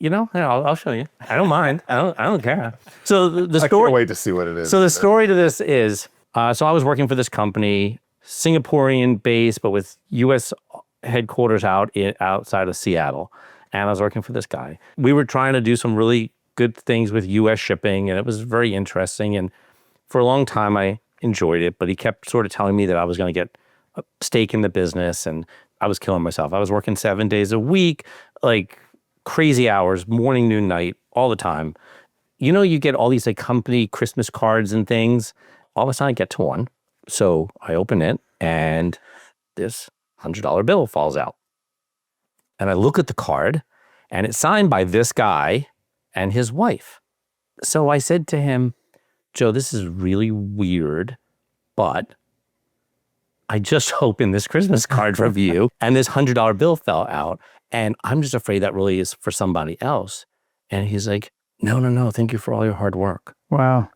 Yeah, I'll show you. I don't mind. I don't care. So the story. I can't wait to see what it is. So the story to this is, so I was working for this company, Singaporean based, but with U.S. headquarters outside of Seattle. And I was working for this guy. We were trying to do some really good things with U.S. shipping, and it was very interesting. And for a long time, I enjoyed it, but he kept sort of telling me that I was going to get a stake in the business, and I was killing myself. I was working 7 days a week, like crazy hours, morning, noon, night, all the time. You get all these like company Christmas cards and things. All of a sudden I get to one. So I open it and this $100 bill falls out. And I look at the card and it's signed by this guy and his wife. So I said to him, Joe, this is really weird, but I just opened this Christmas card from you and this $100 bill fell out. And I'm just afraid that really is for somebody else. And he's like, no, thank you for all your hard work. Wow.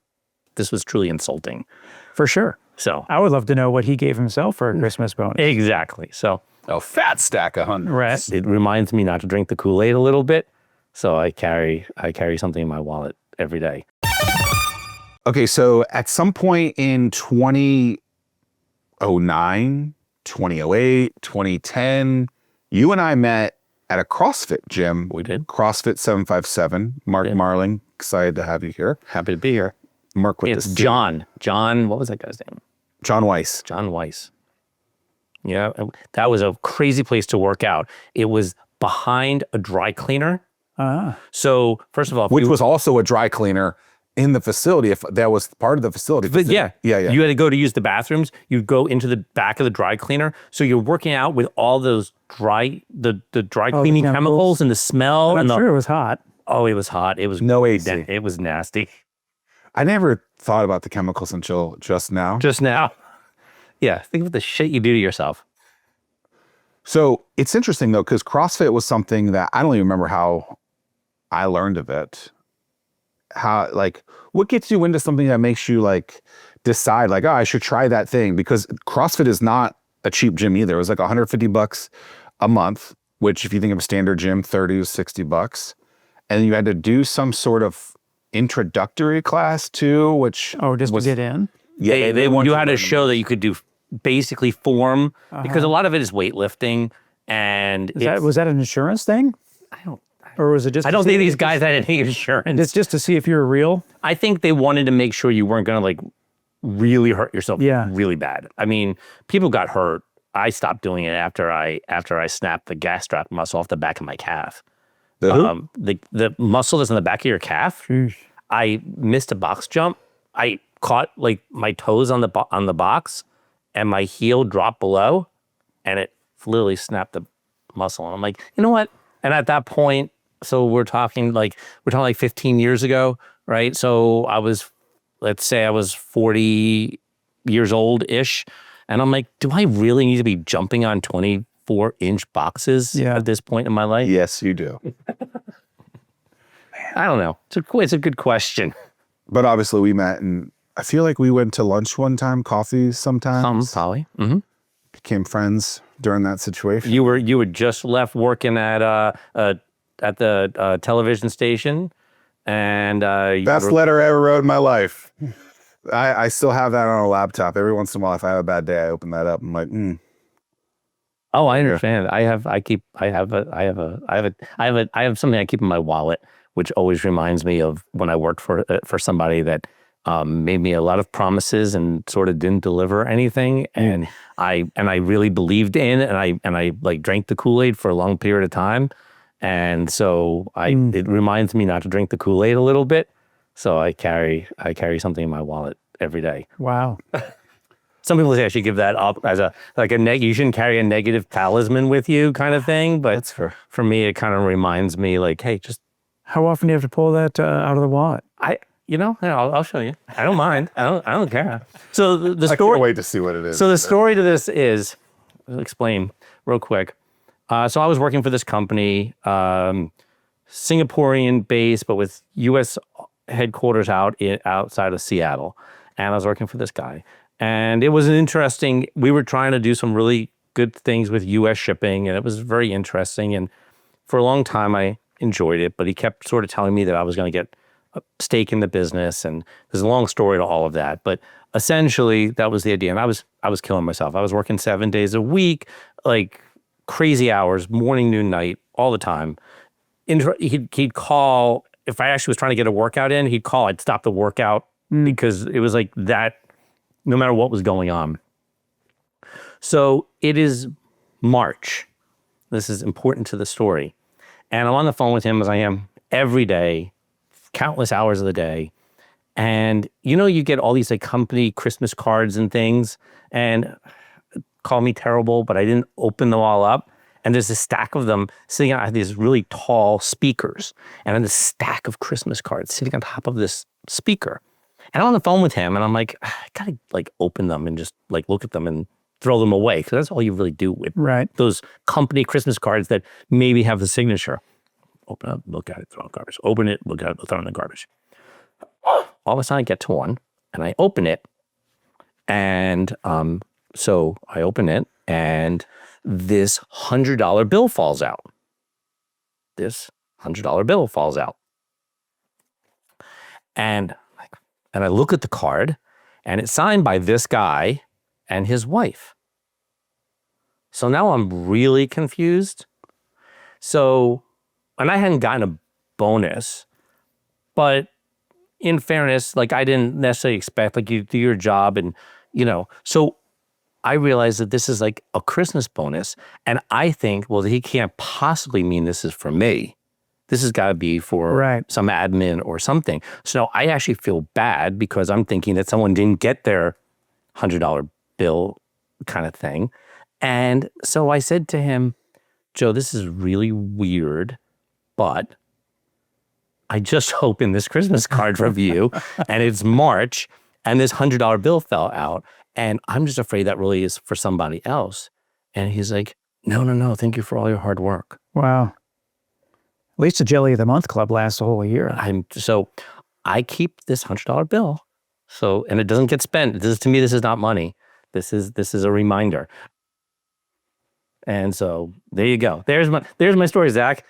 This was truly insulting. For sure. So I would love to know what he gave himself for a Christmas bonus. Exactly. So a fat stack of hundreds. Right. It reminds me not to drink the Kool-Aid a little bit. So I carry something in my wallet every day. Okay, so at some point in 2009, 2008, 2010, you and I met at a CrossFit gym. We did. CrossFit 757. Marc Marling, excited to have you here. Happy to be here. Mark with It's this. John. John, what was that guy's name? John Weiss. John Weiss. Yeah, that was a crazy place to work out. It was behind a dry cleaner. So first of all, Which was also a dry cleaner in the facility, if that was part of the facility. But yeah. You had to go to use the bathrooms. You'd go into the back of the dry cleaner. So you're working out with all those dry cleaning chemicals and the smell. I'm sure it was hot. Oh, it was hot. It was no AC. It was nasty. I never thought about the chemicals until just now. Just now. Yeah, think of the shit you do to yourself. So it's interesting though, because CrossFit was something that I don't even remember how I learned of it. How, like, what gets you into something that makes you like decide like, oh, I should try that thing? Because CrossFit is not a cheap gym either. It was like $150 a month, which if you think of a standard gym, 30 to $60. And you had to do some sort of introductory class too, which just to get in. Yeah, they want you had to show that you could do basically form because a lot of it is weightlifting. And was that an insurance thing? Or was it just? I don't think these guys had any insurance. It's just to see if you're real. I think they wanted to make sure you weren't going to like really hurt yourself really bad. I mean, people got hurt. I stopped doing it after I snapped the gas strap muscle off the back of my calf. The muscle that's in the back of your calf. Sheesh. I missed a box jump. I caught like my toes on the box, and my heel dropped below, and it literally snapped the muscle. And I'm like, you know what? And at that point, so we're talking like 15 years ago, right? So let's say I was 40 years old-ish, and I'm like, do I really need to be jumping on 24-inch boxes at this point in my life? Yes, you do. I don't know. It's a good question. But obviously we met, and I feel like we went to lunch one time, coffee sometimes. Probably. Mm-hmm. Became friends during that situation. You had just left working at the television station, and best letter I ever wrote in my life. I still have that on a laptop. Every once in a while, if I have a bad day, I open that up. I'm like, Oh, I understand. I have something I keep in my wallet, which always reminds me of when I worked for somebody that made me a lot of promises and sort of didn't deliver anything. And I really believed in it, and I like drank the Kool-Aid for a long period of time. And so it reminds me not to drink the Kool-Aid a little bit. So I carry something in my wallet every day. Wow. Some people say I should give that up as you shouldn't carry a negative talisman with you kind of thing. But that's for me, it kind of reminds me like, hey, just. How often do you have to pull that out of the wallet? I'll show you. I don't mind. I don't care. So the story. I can't wait to see what it is. So the story to this is, I'll explain real quick. So I was working for this company, Singaporean based, but with U.S. headquarters outside of Seattle. And I was working for this guy. And it was we were trying to do some really good things with U.S. shipping, and it was very interesting. And for a long time, I enjoyed it, but he kept sort of telling me that I was going to get a stake in the business, and there's a long story to all of that. But essentially, that was the idea, and I was killing myself. I was working 7 days a week, like crazy hours, morning, noon, night, all the time. He'd call if I actually was trying to get a workout in. He'd call. I'd stop the workout because it was like that. No matter what was going on. So it is March. This is important to the story. And I'm on the phone with him as I am every day, countless hours of the day. And you get all these like company Christmas cards and things, and call me terrible, but I didn't open them all up. And there's a stack of them sitting on these really tall speakers, and then a stack of Christmas cards sitting on top of this speaker. And I'm on the phone with him, and I'm like, I gotta like open them and just like look at them and throw them away, because that's all you really do with those company Christmas cards that maybe have the signature. Open it, look at it, throw it in the garbage. Open it, look at it, throw it in the garbage. All of a sudden, I get to one, and I open it, and so I open it, and this $100 bill falls out. This $100 bill falls out, and I look at the card, and it's signed by this guy and his wife. So now I'm really confused. So, and I hadn't gotten a bonus, but in fairness, like I didn't necessarily expect, like you do your job and, so I realized that this is like a Christmas bonus. And I think, well, he can't possibly mean this is for me. This has got to be for some admin or something. So I actually feel bad because I'm thinking that someone didn't get their $100 bill kind of thing. And so I said to him, Joe, this is really weird, but I just opened this Christmas card from you, and it's March, and this $100 bill fell out, and I'm just afraid that really is for somebody else. And he's like, no, thank you for all your hard work. Wow. At least the Jelly of the Month Club lasts a whole year. So I keep this $100 bill. So, and it doesn't get spent. To me, this is not money. This is a reminder. And so there you go. There's my story, Zach.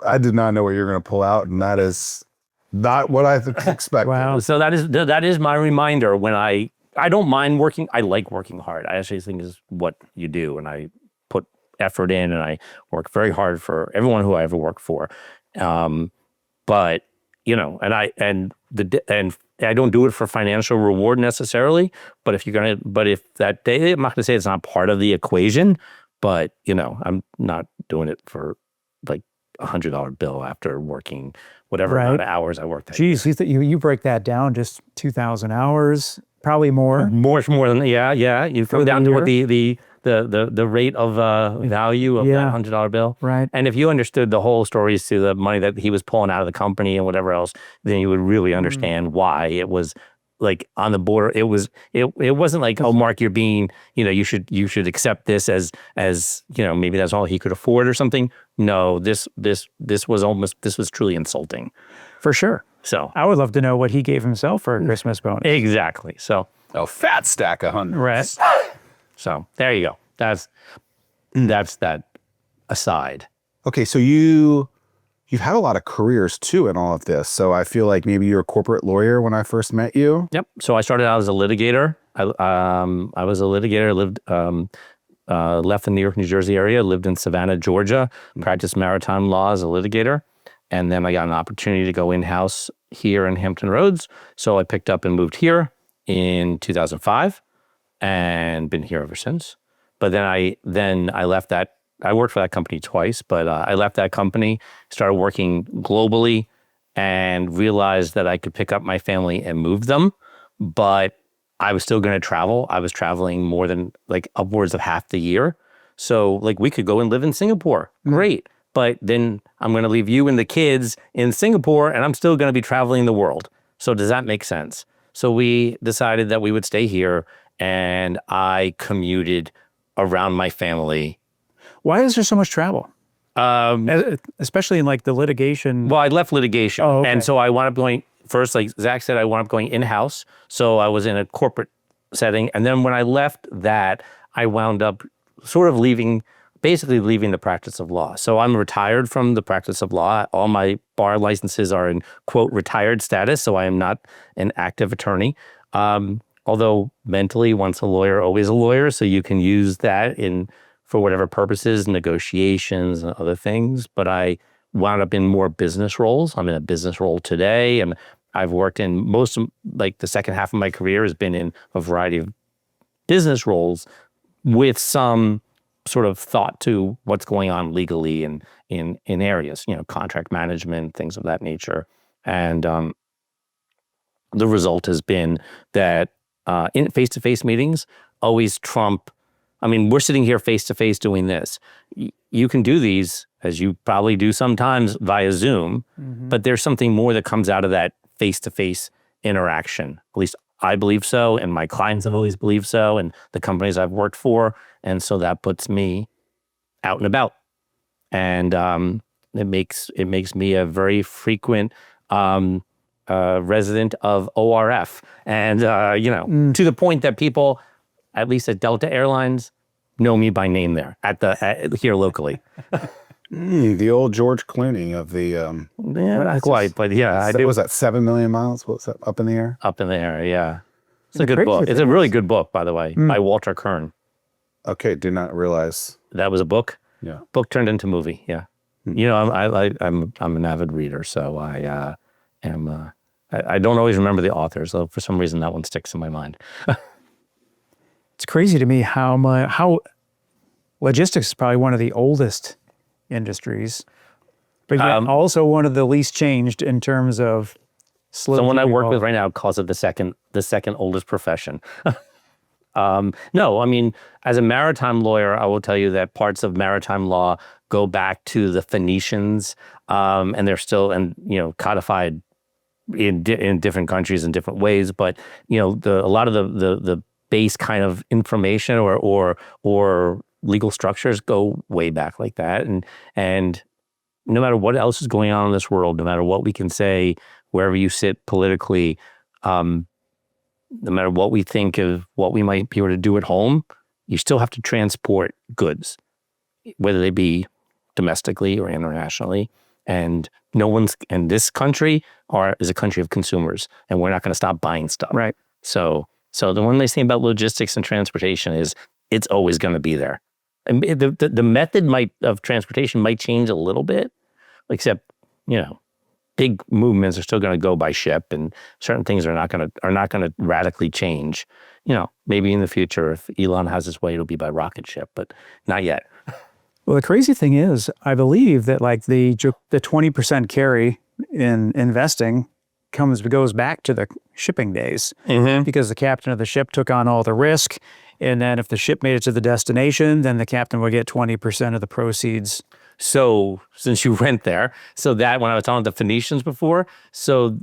I did not know what you're going to pull out, and that is not what I expected. Wow. So that is my reminder when I don't mind working. I like working hard. I actually think is what you do, and I put effort in, and I work very hard for everyone who I ever worked for. But and I don't do it for financial reward necessarily. But if that day, I'm not going to say it's not part of the equation, but I'm not doing it for like $100 bill after working whatever amount of hours I worked. Geez, you break that down, just 2,000 hours, probably more. More than yeah. You come down to what the rate of value of that $100 bill. Right. And if you understood the whole stories to the money that he was pulling out of the company and whatever else, then you would really understand why it was like on the border. It wasn't like, oh, Mark, you're being, you should accept this as maybe that's all he could afford or something. No, this was truly insulting. For sure. So I would love to know what he gave himself for a Christmas bonus. Exactly. So a fat stack of hundreds. Right. So there you go. That's that aside. Okay, so you've had a lot of careers too in all of this. So I feel like maybe you're a corporate lawyer when I first met you. Yep. So I started out as a litigator. I was a litigator. Lived left the New York, New Jersey area. Lived in Savannah, Georgia. Practiced maritime law as a litigator, and then I got an opportunity to go in-house here in Hampton Roads. So I picked up and moved here in 2005. And been here ever since. But then I left that. I worked for that company twice, but I left that company, started working globally, and realized that I could pick up my family and move them, but I was still going to travel. I was traveling more than like upwards of half the year. So like we could go and live in Singapore. Great. But then I'm going to leave you and the kids in Singapore, and I'm still going to be traveling the world. So does that make sense? So we decided that we would stay here, and I commuted around my family. Why is there so much travel? Especially in like the litigation. Well, I left litigation. Oh, okay. And so I wound up going, first, like Zach said, I wound up going in-house. So I was in a corporate setting. And then when I left that, I wound up sort of leaving basically leaving the practice of law. So I'm retired from the practice of law. All my bar licenses are in, quote, retired status, so I am not an active attorney. Although mentally, once a lawyer, always a lawyer, so you can use that for whatever purposes, negotiations and other things. But I wound up in more business roles. I'm in a business role today, and I've worked in most of, like the second half of my career has been in a variety of business roles with some sort of thought to what's going on legally and in areas, contract management, things of that nature. And the result has been that in face-to-face meetings always trump. I mean, we're sitting here face-to-face doing this. You can do these, as you probably do sometimes, via Zoom, but there's something more that comes out of that face-to-face interaction. At least I believe so, and my clients have always believed so, and the companies I've worked for. And so that puts me out and about. And it makes me a very frequent resident of ORF. And, to the point that people, at least at Delta Airlines, know me by name there here locally. The old George Clooney of the... Yeah, not quite, but yeah. I do. Was that 7 million miles? What was that? Up in the Air? Up in the Air, yeah. It's a good book. It's a really good book, by the way, by Walter Kern. Okay, did not realize. That was a book? Yeah. Book turned into movie, yeah. I'm an avid reader, so I am... I don't always remember the author, so for some reason that one sticks in my mind. It's crazy to me how logistics is probably one of the oldest industries, but yet also one of the least changed in terms of someone I work with right now calls it the second oldest profession. No, I mean, as a maritime lawyer, I will tell you that parts of maritime law go back to the Phoenicians, and they're still codified in different countries in different ways. But a lot of the base kind of information or legal structures go way back like that. And no matter what else is going on in this world, no matter what we can say, wherever you sit politically, no matter what we think of what we might be able to do at home, you still have to transport goods, whether they be domestically or internationally. And this country is a country of consumers, and we're not going to stop buying stuff. Right. So the one nice thing about logistics and transportation is it's always going to be there. And the method of transportation might change a little bit, except, big movements are still going to go by ship, and certain things are not going to radically change. Maybe in the future, if Elon has his way, it'll be by rocket ship, but not yet. Well, the crazy thing is, I believe that like the 20% carry in investing goes back to the shipping days, because the captain of the ship took on all the risk. And then if the ship made it to the destination, then the captain would get 20% of the proceeds. So since you went there, so that when I was talking to the Phoenicians before, so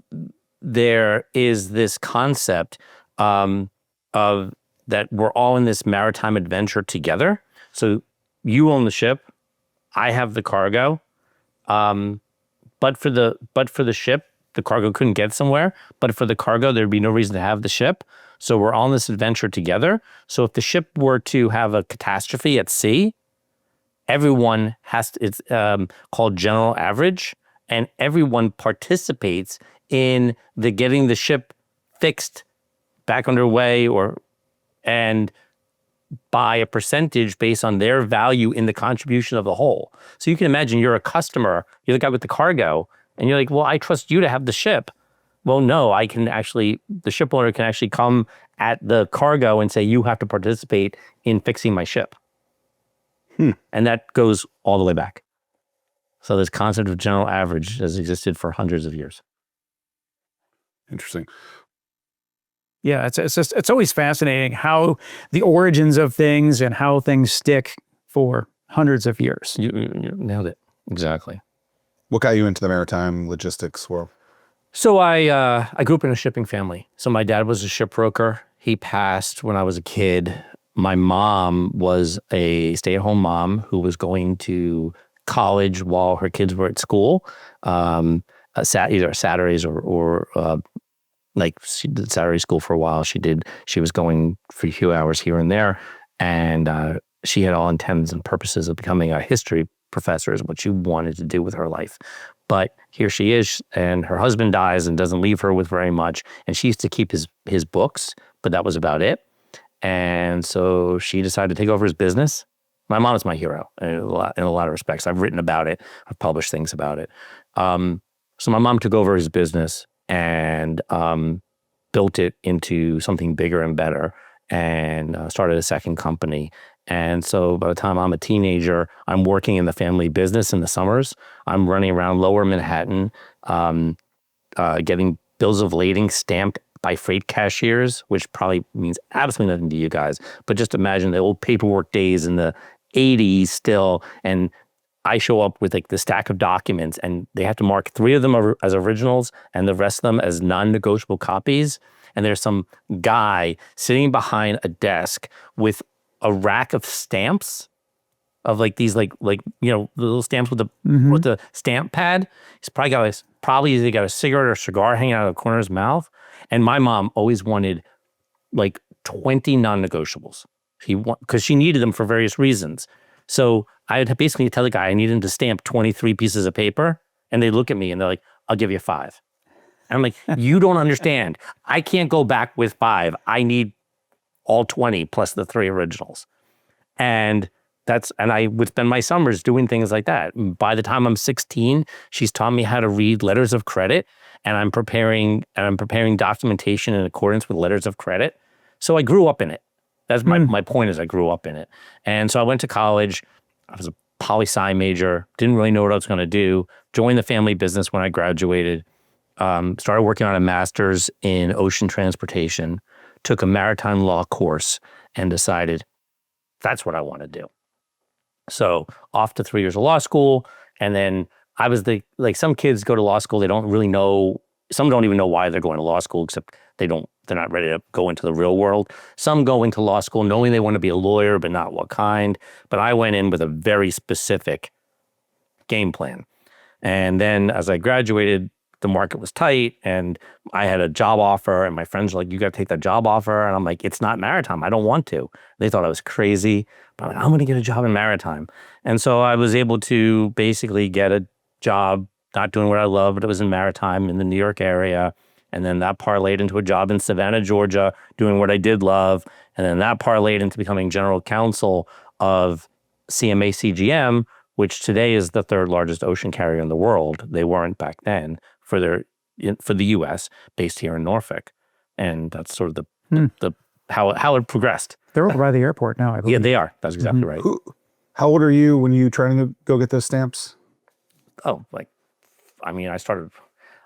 there is this concept of that we're all in this maritime adventure together. So you own the ship, I have the cargo, but for the ship, the cargo couldn't get somewhere. But for the cargo, there'd be no reason to have the ship. So we're on this adventure together. So if the ship were to have a catastrophe at sea, everyone it's called general average, and everyone participates in the getting the ship fixed, back underway, and by a percentage based on their value in the contribution of the whole. So you can imagine you're a customer, you're the guy with the cargo, and you're like, well, I trust you to have the ship. Well, no, the ship owner can actually come at the cargo and say, you have to participate in fixing my ship. And that goes all the way back. So this concept of general average has existed for hundreds of years. Interesting. Yeah, it's always fascinating how the origins of things and how things stick for hundreds of years. You nailed it. Exactly. What got you into the maritime logistics world? So I grew up in a shipping family. So my dad was a shipbroker. He passed when I was a kid. My mom was a stay-at-home mom who was going to college while her kids were at school, either Saturdays or like she did Saturday school for a while. She was going for a few hours here and there, and she had all intents and purposes of becoming a history professor is what she wanted to do with her life. But here she is, and her husband dies and doesn't leave her with very much. And she used to keep his books, but that was about it. And so she decided to take over his business. My mom is my hero in a lot of respects. I've written about it. I've published things about it. So my mom took over his business and built it into something bigger and better, and started a second company. And so by the time I'm a teenager, I'm working in the family business in the summers. I'm running around lower Manhattan, getting bills of lading stamped by freight cashiers, which probably means absolutely nothing to you guys. But just imagine the old paperwork days in the 80s still. And I show up with like the stack of documents, and they have to mark 3 of them as originals and the rest of them as non-negotiable copies. And there's some guy sitting behind a desk with a rack of stamps, of like these like the little stamps with the stamp pad. He's probably either got a cigarette or cigar hanging out of the corner of his mouth. And my mom always wanted like 20 non-negotiables. Because she needed them for various reasons. So I would basically tell the guy I need him to stamp 23 pieces of paper, and they look at me and they're like, "I'll give you 5." And I'm like, "You don't understand. I can't go back with 5. I need all 20 plus the 3 originals." And I would spend my summers doing things like that. By the time I'm 16, she's taught me how to read letters of credit, and I'm preparing documentation in accordance with letters of credit. So I grew up in it. That's my point is I grew up in it. And so I went to college. I was a poli-sci major, didn't really know what I was going to do, joined the family business when I graduated, started working on a master's in ocean transportation, took a maritime law course, and decided that's what I want to do. So off to 3 years of law school. And then I was some kids go to law school, they don't really know, some don't even know why they're going to law school, except they're not ready to go into the real world. Some go into law school knowing they want to be a lawyer, but not what kind. But I went in with a very specific game plan. And then as I graduated, the market was tight and I had a job offer, and my friends were like, "You got to take that job offer." And I'm like, "It's not maritime. I don't want to." They thought I was crazy, but I'm going to get a job in maritime. And so I was able to basically get a job, not doing what I love, but it was in maritime in the New York area. And then that parlayed into a job in Savannah, Georgia, doing what I did love. And then that parlayed into becoming general counsel of CMA CGM, which today is the 3rd largest ocean carrier in the world. They weren't back then for the U.S., based here in Norfolk. And that's sort of the how it progressed. They're over by the airport now, I believe. Yeah, they are. That's exactly right. How old are you when you trying to go get those stamps? Oh, I started.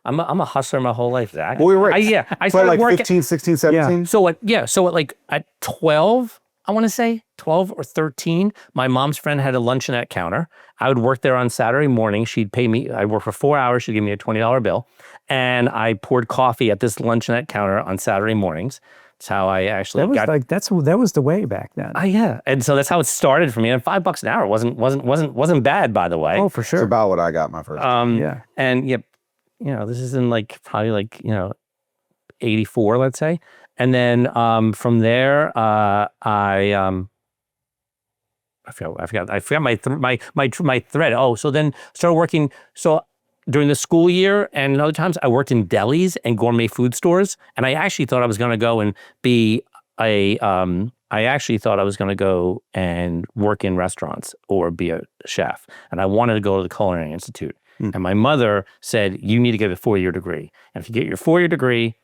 I'm a hustler my whole life, Zach. Well, you're right. I started like working 15, 16, 17? Yeah. So at 12, I want to say 12 or 13, my mom's friend had a luncheonette counter. I would work there on Saturday morning. She'd pay me, I'd work for 4 hours. She'd give me a $20 bill. And I poured coffee at this luncheonette counter on Saturday mornings. That's how I actually that was the way back then. Yeah. And so that's how it started for me. And $5 an hour wasn't bad, by the way. Oh, for sure. It's about what I got my first. Yeah. And this is in probably 84, let's say. And then from there, I forgot my thread. Oh, so then started working. So during the school year and other times, I worked in delis and gourmet food stores. And I actually thought I was going to go and be I actually thought I was going to go and work in restaurants or be a chef. And I wanted to go to the Culinary Institute. And my mother said, "You need to get a 4-year degree. And if you get your 4-year degree,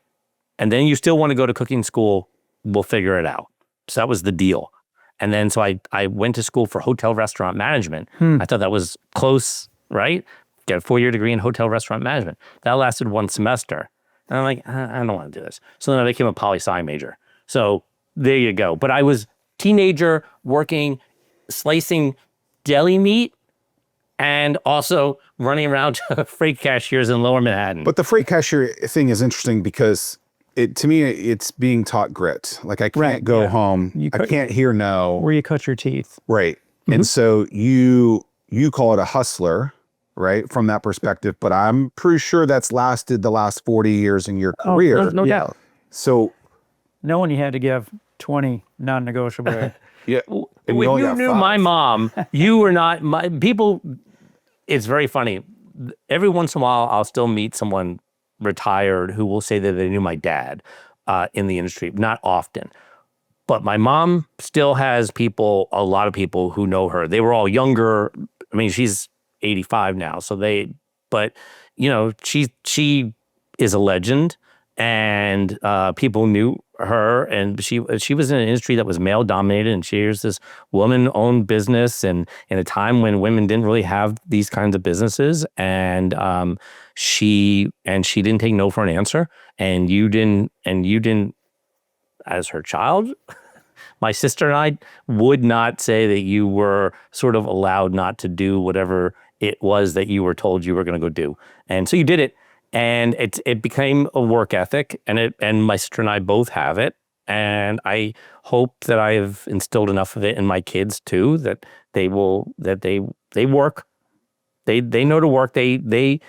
and then you still want to go to cooking school, we'll figure it out." So that was the deal. And then so I went to school for hotel restaurant management. I thought that was close, right? Get a 4-year degree in hotel restaurant management. That lasted 1 semester. And I'm like, I don't want to do this. So then I became a poli-sci major. So there you go. But I was teenager working, slicing deli meat, and also running around to freight cashiers in Lower Manhattan. But the freight cashier thing is interesting because to me, it's being taught grit. Like I can't go home. I can't hear no. Where you cut your teeth. Right. And so you call it a hustler, right? From that perspective. But I'm pretty sure that's lasted the last 40 years in your career. No doubt. So knowing you had to give 20 non-negotiable Yeah. If And you only you got knew 5. my mom, you were not my people. It's very funny. Every once in a while, I'll still meet someone retired who will say that they knew my dad in the industry. Not often. But my mom still has people, a lot of people who know her. They were all younger. I mean, she's 85 now. But you know, she is a legend, and people knew her, and she was in an industry that was male dominated, and here's this woman owned business, and in a time when women didn't really have these kinds of businesses, and she didn't take no for an answer, and you didn't as her child. My sister and I would not say that you were sort of allowed not to do whatever it was that you were told you were going to go do. And so you did it, and it became a work ethic, and my sister and I both have it. And I hope that I have instilled enough of it in my kids too, that they work. They know to work. I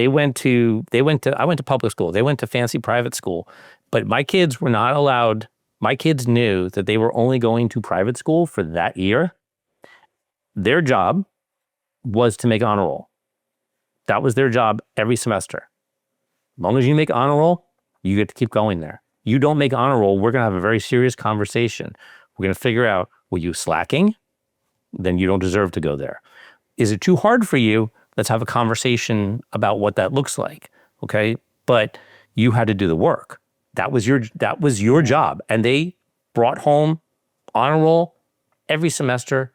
went to public school. They went to fancy private school, but my kids were not allowed. My kids knew that they were only going to private school for that year. Their job was to make honor roll. That was their job every semester. As long as you make honor roll, you get to keep going there. You don't make honor roll, we're going to have a very serious conversation. We're going to figure out, were you slacking? Then you don't deserve to go there. Is it too hard for you? Let's have a conversation about what that looks like. Okay. But you had to do the work. That was your job. And they brought home honor roll every semester.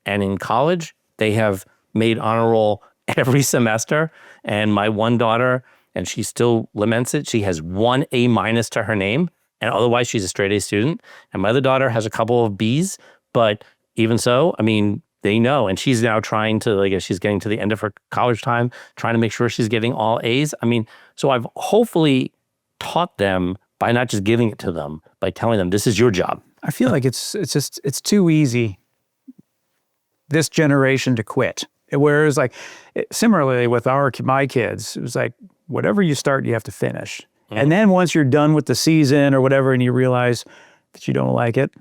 And in college, they have made honor roll every semester. And my one daughter, and she still laments it, she has 1 A- to her name. And otherwise, she's a straight A student. And my other daughter has a couple of Bs. But even so, I mean, they know. And she's now trying to, like, as she's getting to the end of her college time, trying to make sure she's getting all A's. I mean, so I've hopefully taught them by not just giving it to them, by telling them, this is your job. I feel like it's too easy this generation to quit. Whereas like similarly with my kids, it was like, whatever you start, you have to finish. Mm-hmm. And then once you're done with the season or whatever, and you realize that you don't like it,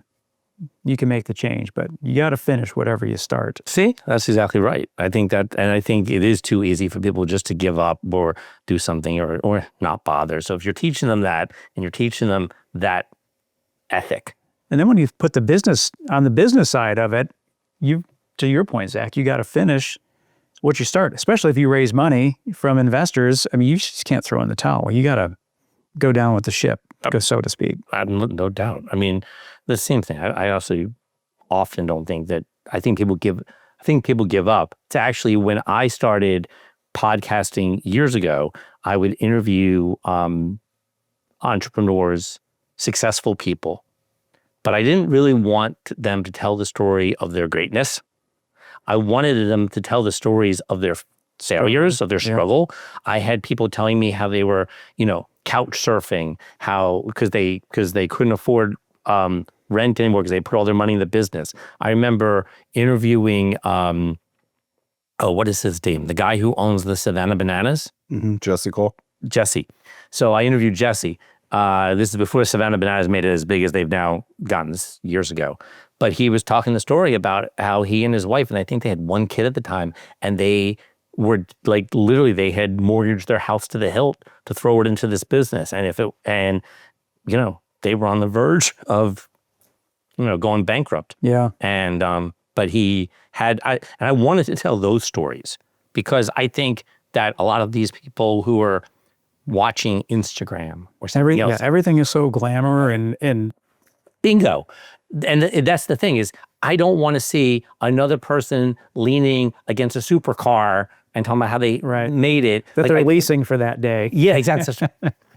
you can make the change, but you got to finish whatever you start. See, that's exactly right. I think it is too easy for people just to give up or do something or not bother. So if you're teaching them that, and you're teaching them that ethic. And then when you put the business on the business side of it, to your point, Zach, you got to finish what you start, especially if you raise money from investors. I mean, you just can't throw in the towel. You got to go down with the ship, so to speak. No doubt. I mean, the same thing. I also often don't think that, I think people give up. To actually, when I started podcasting years ago, I would interview entrepreneurs, successful people, but I didn't really want them to tell the story of their greatness. I wanted them to tell the stories of their failures, of their struggle. I had people telling me how they were, couch surfing, because they couldn't afford rent anymore because they put all their money in the business. I remember interviewing, what is his name? The guy who owns the Savannah Bananas. Mm-hmm. Jesse. So I interviewed Jesse. This is before Savannah Bananas made it as big as they've now gotten, this years ago. But he was talking the story about how he and his wife, and I think they had one kid at the time, and they were like, literally, they had mortgaged their house to the hilt to throw it into this business. And they were on the verge of, going bankrupt. Yeah. And, but he had, and I wanted to tell those stories because I think that a lot of these people who are watching Instagram or something else. Yeah, everything is so glamour and bingo. And that's the thing is, I don't want to see another person leaning against a supercar and talking about how they made it. That they're leasing for that day. Yeah, exactly.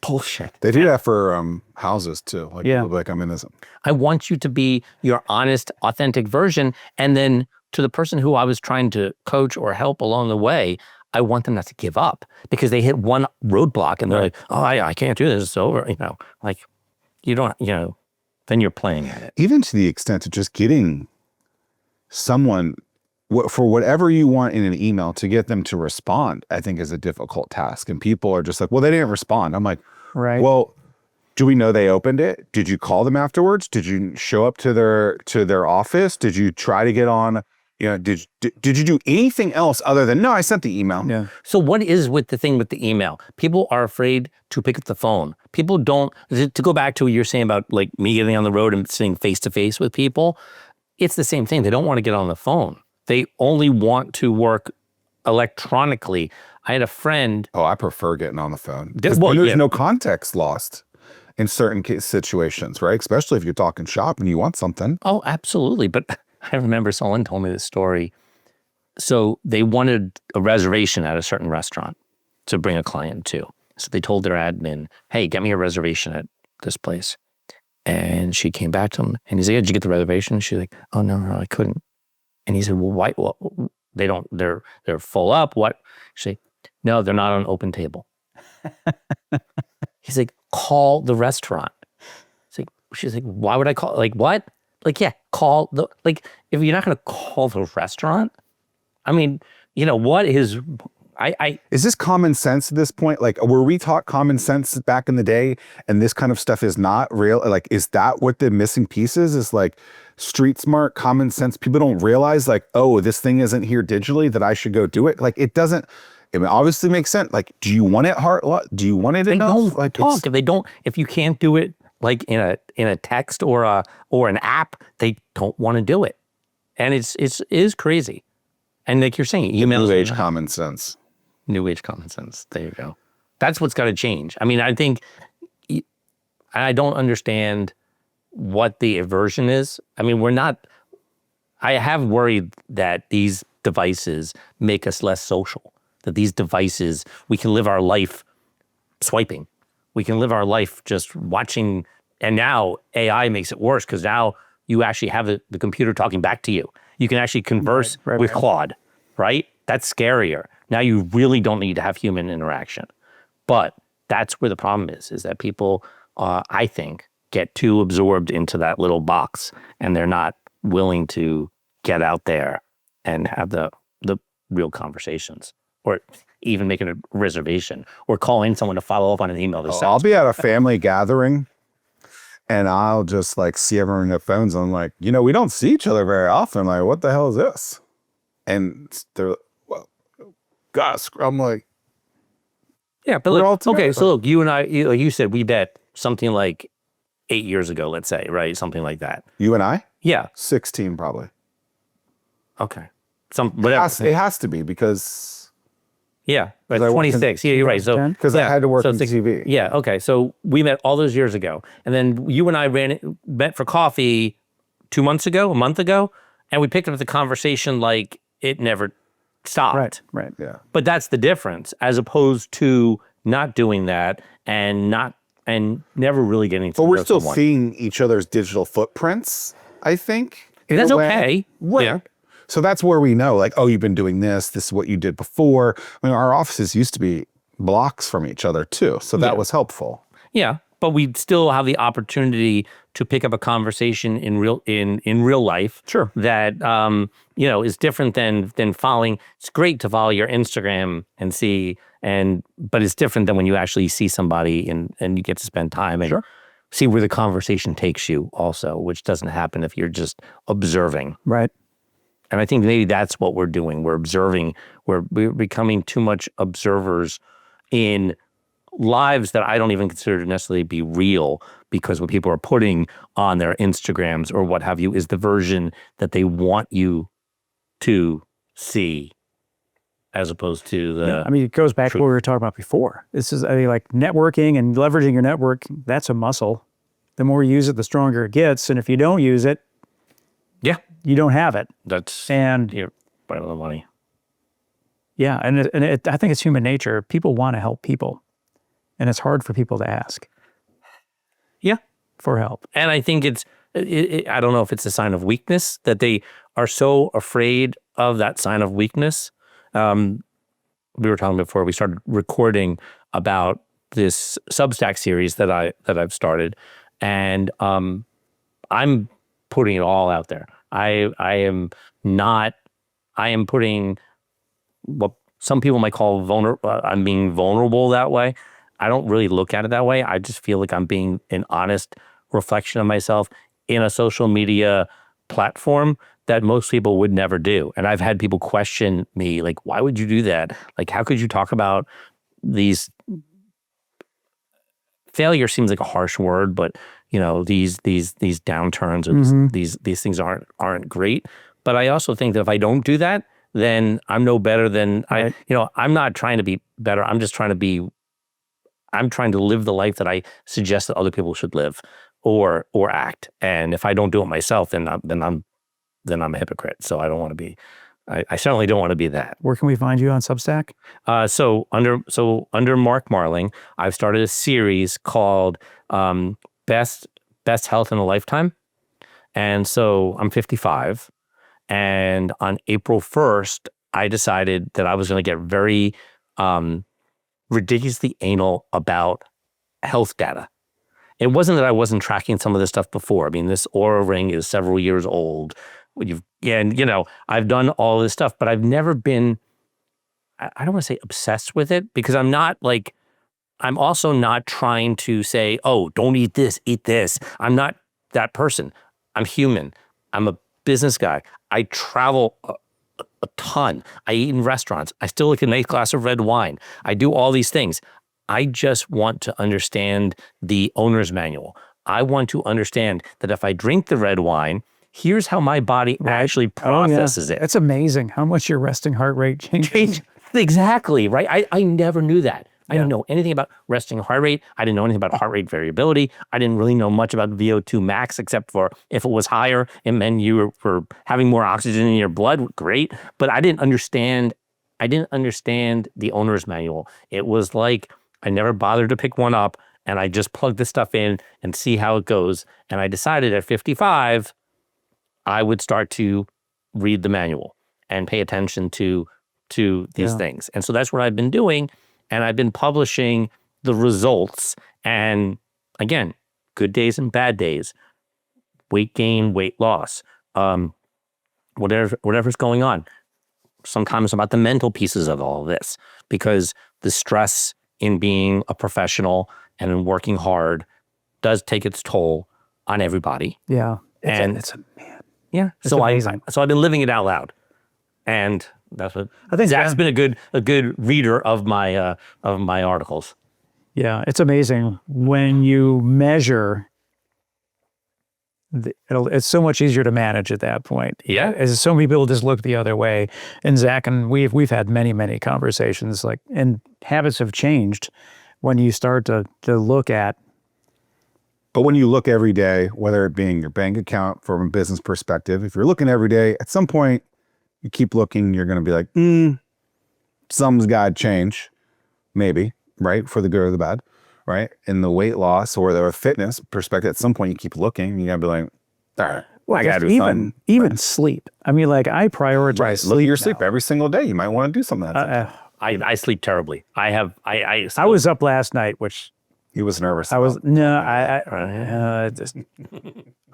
Bullshit. They do that for houses too. Like I'm in this. I want you to be your honest, authentic version. And then to the person who I was trying to coach or help along the way, I want them not to give up because they hit one roadblock and they're like, oh, I can't do this. It's over. Like you don't, then you're playing at it. Even to the extent of just getting someone for whatever you want in an email to get them to respond, I think is a difficult task. And people are just like, well, they didn't respond. I'm like, right. Well, Do we know they opened it? Did you call them afterwards? Did you show up to their office? Did you try to get on? Did you do anything else other than, no, I sent the email? Yeah. So what is with the thing with the email? People are afraid to pick up the phone. People don't, to go back to what you're saying about like me getting on the road and sitting face to face with people, it's the same thing. They don't want to get on the phone. They only want to work electronically. I had a friend. Oh, I prefer getting on the phone. There's no context lost in certain situations, right? Especially if you're talking shop and you want something. Oh, absolutely. But I remember someone told me this story. So they wanted a reservation at a certain restaurant to bring a client to. So they told their admin, hey, get me a reservation at this place. And she came back to him and he said, yeah, did you get the reservation? She's like, oh, no, I couldn't. And he said, well, why? Well, they're full up. What? She's like, no, they're not on open table. He's like, call the restaurant. She's like, why would I call? Like, what? Like, yeah, call the, like, if you're not going to call the restaurant, I mean, what is, Is this common sense at this point? Like, were we taught common sense back in the day and this kind of stuff is not real? Like, is that what the missing piece is like street smart, common sense? People don't realize like, oh, this thing isn't here digitally that I should go do it. Like, it obviously makes sense. Like, do you want it hard? Do you want it enough? Don't like, talk. If you can't do it like in a text or an app, they don't want to do it. And it is crazy. And like you're saying, emails. New age common sense. New age common sense. There you go. That's what's got to change. I mean, I think I don't understand what the aversion is. I mean, I have worried that these devices make us less social, that these devices, we can live our life swiping. We can live our life just watching. And now AI makes it worse because now you actually have the computer talking back to you. You can actually converse with Claude, right? That's scarier. Now you really don't need to have human interaction. But that's where the problem is that people, I think, get too absorbed into that little box and they're not willing to get out there and have the real conversations or even making a reservation or calling someone to follow up on an email. I'll be at a family gathering and I'll just like see everyone on their phones. And I'm like, we don't see each other very often. Like, what the hell is this? And they're, well, gosh, I'm like, yeah, but look, okay, so look, you and I, like you said, we bet something like 8 years ago, let's say, right? Something like that. You and I? Yeah. 16 probably. Okay. Whatever. It has to be because... Yeah, right, 26. Yeah, you're right. So because I had to work on TV. Yeah, okay. So we met all those years ago. And then you and I met for coffee a month ago, and we picked up the conversation like it never stopped. Right. Yeah. But that's the difference, as opposed to not doing that and never really getting to But know we're still someone. seeing each other's digital footprints, I think. That's okay. Right. Yeah. So that's where we know, like, oh, you've been doing this. This is what you did before. I mean, our offices used to be blocks from each other too. So that was helpful. Yeah, but we still have the opportunity to pick up a conversation in real life. Sure. That is different than following. It's great to follow your Instagram and see, but it's different than when you actually see somebody and you get to spend time and see where the conversation takes you also, which doesn't happen if you're just observing. Right. And I think maybe that's what we're doing. We're observing. We're becoming too much observers in lives that I don't even consider to necessarily be real, because what people are putting on their Instagrams or what have you is the version that they want you to see, as opposed to the... Yeah, I mean, it goes back to what we were talking about before. This is, like networking and leveraging your network, that's a muscle. The more you use it, the stronger it gets. And if you don't use it, Yeah. you don't have it. And you're running the money. Yeah, and I think it's human nature. People want to help people, and it's hard for people to ask. Yeah. For help. And I think I don't know if it's a sign of weakness that they are so afraid of that sign of weakness. We were talking before we started recording about this Substack series that I've started, and I'm putting it all out there. I am putting what some people might call vulnerable. I'm being vulnerable that way. I don't really look at it that way. I just feel like I'm being an honest reflection of myself in a social media platform that most people would never do. And I've had people question me, like, why would you do that? Like, how could you talk about these failure seems like a harsh word, but these downturns or these things aren't great. But I also think that if I don't do that, then I'm no better than Right. I'm not trying to be better. I'm just trying to live the life that I suggest that other people should live or act. And if I don't do it myself, then I'm a hypocrite. So I don't want to be. I certainly don't want to be that. Where can we find you on Substack? So under Marc Marling, I've started a series called Best Health in a Lifetime. And so I'm 55. And on April 1st, I decided that I was going to get very ridiculously anal about health data. It wasn't that I wasn't tracking some of this stuff before. I mean, this Oura Ring is several years old. I've done all this stuff, but I've never been, I don't want to say obsessed with it, because I'm also not trying to say, oh, don't eat this. I'm not that person. I'm human. I'm a business guy. I travel a ton. I eat in restaurants. I still like a nice glass of red wine. I do all these things. I just want to understand the owner's manual. I want to understand that if I drink the red wine, here's how my body actually processes it. It's amazing how much your resting heart rate changes. Exactly, right? I never knew that. I didn't know anything about resting heart rate. I didn't know anything about heart rate variability. I didn't really know much about VO2 max, except for if it was higher, it meant you were having more oxygen in your blood. Great. But I didn't understand the owner's manual. It was like I never bothered to pick one up, and I just plugged this stuff in and see how it goes. And I decided at 55, I would start to read the manual and pay attention to these things. And so that's what I've been doing. And I've been publishing the results. And again, good days and bad days, weight gain, weight loss, whatever's going on. Sometimes about the mental pieces of all of this, because the stress in being a professional and in working hard does take its toll on everybody. Yeah. It's amazing. So I've been living it out loud. And that's what I think Zach's been a good reader of my articles. Yeah, it's amazing when you measure. It's so much easier to manage at that point. Yeah, as so many people just look the other way. And Zach and we've had many conversations, and habits have changed when you start to look at. But when you look every day, whether it being your bank account from a business perspective, if you're looking every day, at some point you keep looking, you're going to be like, something's got to change, maybe, right? For the good or the bad, right? In the weight loss or the fitness perspective, at some point you keep looking, you got to be like, all right, well, I got to do something. Even sleep. I mean, I prioritize sleep. Look at your now. sleep every single day. You might want to do something. I sleep terribly. I was up last night, which he was nervous. But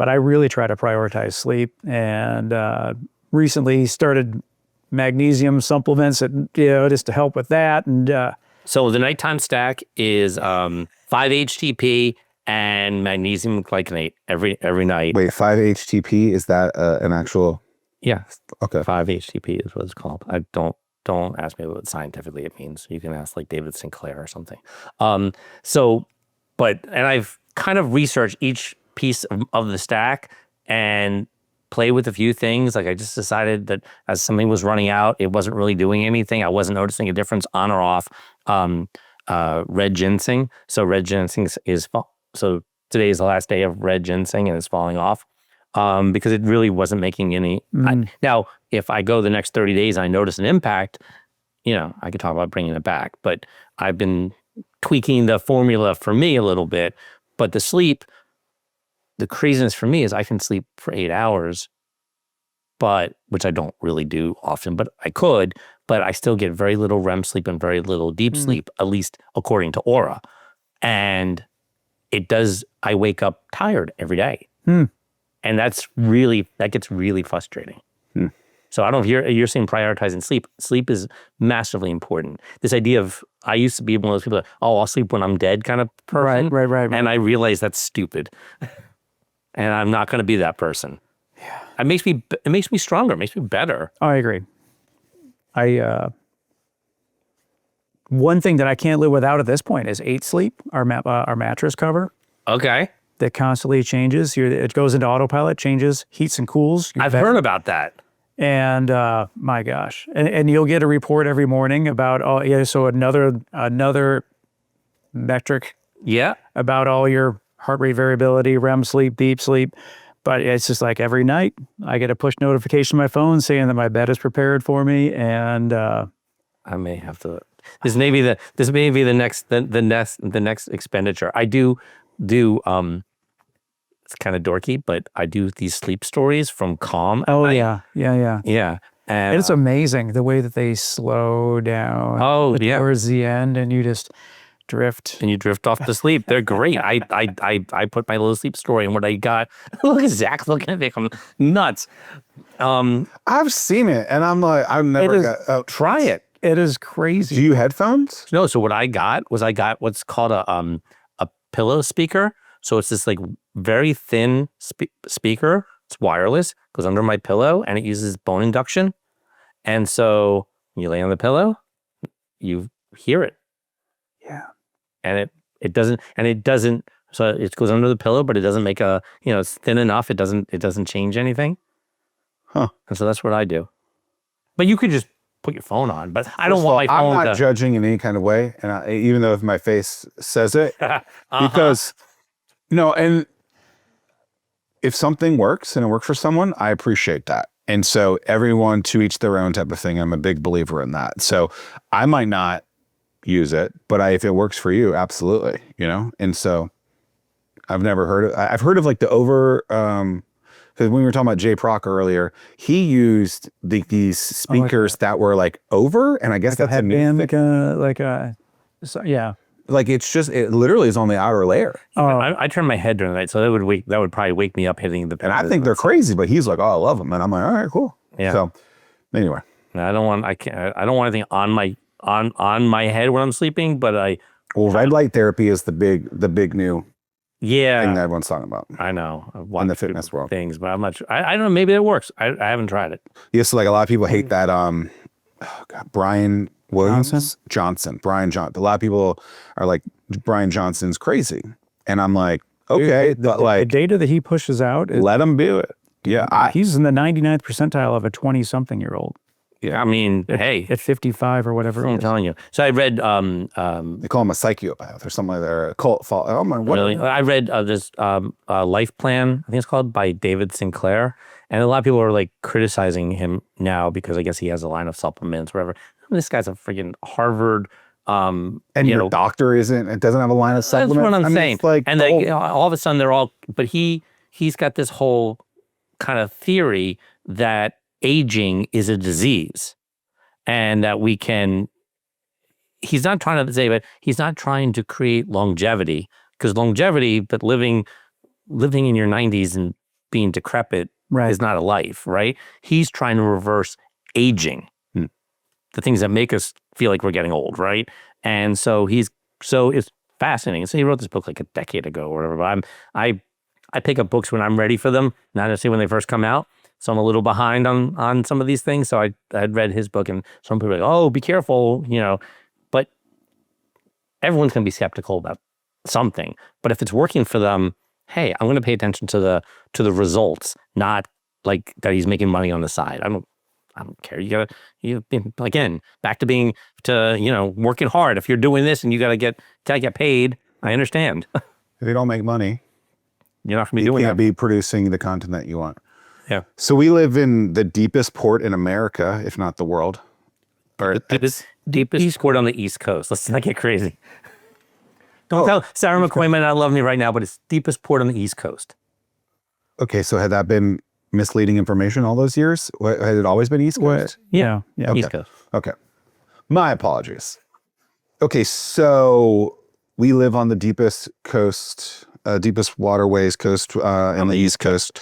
I really try to prioritize sleep, and recently started magnesium supplements, just to help with that. And so the nighttime stack is 5-HTP and magnesium glycinate every night. Wait, 5-HTP, is that an actual? Yeah. Okay. 5-HTP is what it's called. I don't ask me what scientifically it means. You can ask like David Sinclair or something. And I've kind of researched each piece of the stack and play with a few things. Like I just decided that as something was running out, it wasn't really doing anything. I wasn't noticing a difference on or off red ginseng. So red ginseng so today is the last day of red ginseng and it's falling off because it really wasn't making any. Now, if I go the next 30 days and I notice an impact, I could talk about bringing it back. But I've been tweaking the formula for me a little bit. But the sleep, the craziness for me is I can sleep for 8 hours, which I don't really do often, but I could, but I still get very little REM sleep and very little deep sleep, at least according to Oura. And I wake up tired every day. And that gets really frustrating. So I don't know if you're saying prioritizing sleep. Sleep is massively important. This idea of, I used to be one of those people that, oh, I'll sleep when I'm dead kind of person. Right. And I realize that's stupid. And I'm not going to be that person. Yeah. It makes me stronger. It makes me better. Oh, I agree. One thing that I can't live without at this point is 8 Sleep, our mattress cover. Okay. That constantly changes. It goes into autopilot, changes, heats and cools. I've heard about that. And my gosh, and you'll get a report every morning about so another metric. Yeah. About all your heart rate variability, REM sleep, deep sleep. But it's just like every night I get a push notification on my phone saying that my bed is prepared for me, and I may have to. This may be the next expenditure. I do. It's kind of dorky, but I do these sleep stories from Calm. Oh yeah. Yeah. And it's amazing the way that they slow down. Towards the end, and you just drift. And you drift off to sleep. They're great. I put my little sleep story and what I got. Look at Zach looking at me. I'm nuts. I've seen it, and I'm like, I've never try it. It is crazy. Do you headphones? No. So what I got was what's called a pillow speaker. So it's this like very thin speaker. It's wireless, goes under my pillow, and it uses bone induction. And so when you lay on the pillow, you hear it. Yeah. And it doesn't, so it goes under the pillow, but it doesn't make it's thin enough. It doesn't change anything. Huh. And so that's what I do. But you could just put your phone on, but I don't want my phone I'm not judging in any kind of way. And even though if my face says it, because, and if something works and it works for someone, I appreciate that. And so everyone to each their own type of thing. I'm a big believer in that. So I might not use it, but if it works for you, absolutely, And so I've heard of like the over, because when we were talking about Jay Proc earlier, he used these speakers that were like over, and I guess like that's a new thing. Yeah. Like it literally is on the outer layer. I turn my head during the night, so that would probably wake me up hitting the. And I think they're crazy, but he's like, oh, I love them, and I'm like, all right, cool. Yeah. So anyway, I don't want anything on my head when I'm sleeping, but red light therapy is the big new thing that everyone's talking about. I know. In the fitness world. Things, but I'm not sure. I don't know, maybe it works. I haven't tried it. Yeah, so like a lot of people hate that Brian Johnson. Brian Johnson. A lot of people are like, Brian Johnson's crazy. And I'm like, okay, but like the data that he pushes out, let him do it. Yeah. He's in the 99th percentile of a 20-something-year-old. Yeah, I mean, at 55 or whatever. I'm telling you. So I read. They call him a psychopath or something like that. Or a cult. Oh my! What? Really? I read this Life Plan. I think it's called by David Sinclair, and a lot of people are like criticizing him now because I guess he has a line of supplements, whatever. This guy's a freaking Harvard. And your doctor doesn't have a line of supplements. That's what I'm saying. It's like, and all of a sudden they're all. But he's got this whole kind of theory that aging is a disease, and that he's not trying to say, but he's not trying to create longevity, because longevity, but living in your 90s and being decrepit is not a life, right? He's trying to reverse aging, the things that make us feel like we're getting old, right? And so it's fascinating. So he wrote this book like a decade ago or whatever, but I pick up books when I'm ready for them, not necessarily when they first come out. So I'm a little behind on some of these things. So I had read his book, and some people are like, oh, be careful, but everyone's going to be skeptical about something. But if it's working for them, hey, I'm going to pay attention to the results, not like that he's making money on the side. I don't care. You again, back to working hard. If you're doing this and you got to get paid, I understand. If you don't make money, you're not going to be doing that. You can't be producing the content that you want. Yeah. So we live in the deepest port in America, if not the world. Or deepest port on the East Coast. Let's not get crazy. Don't tell Sarah McCoy might not love me right now, but it's deepest port on the East Coast. Okay, so had that been misleading information all those years? Had it always been East Coast? Yeah. Okay. East Coast. Okay. My apologies. Okay, so we live on the deepest coast deepest waterways coast in the East Coast,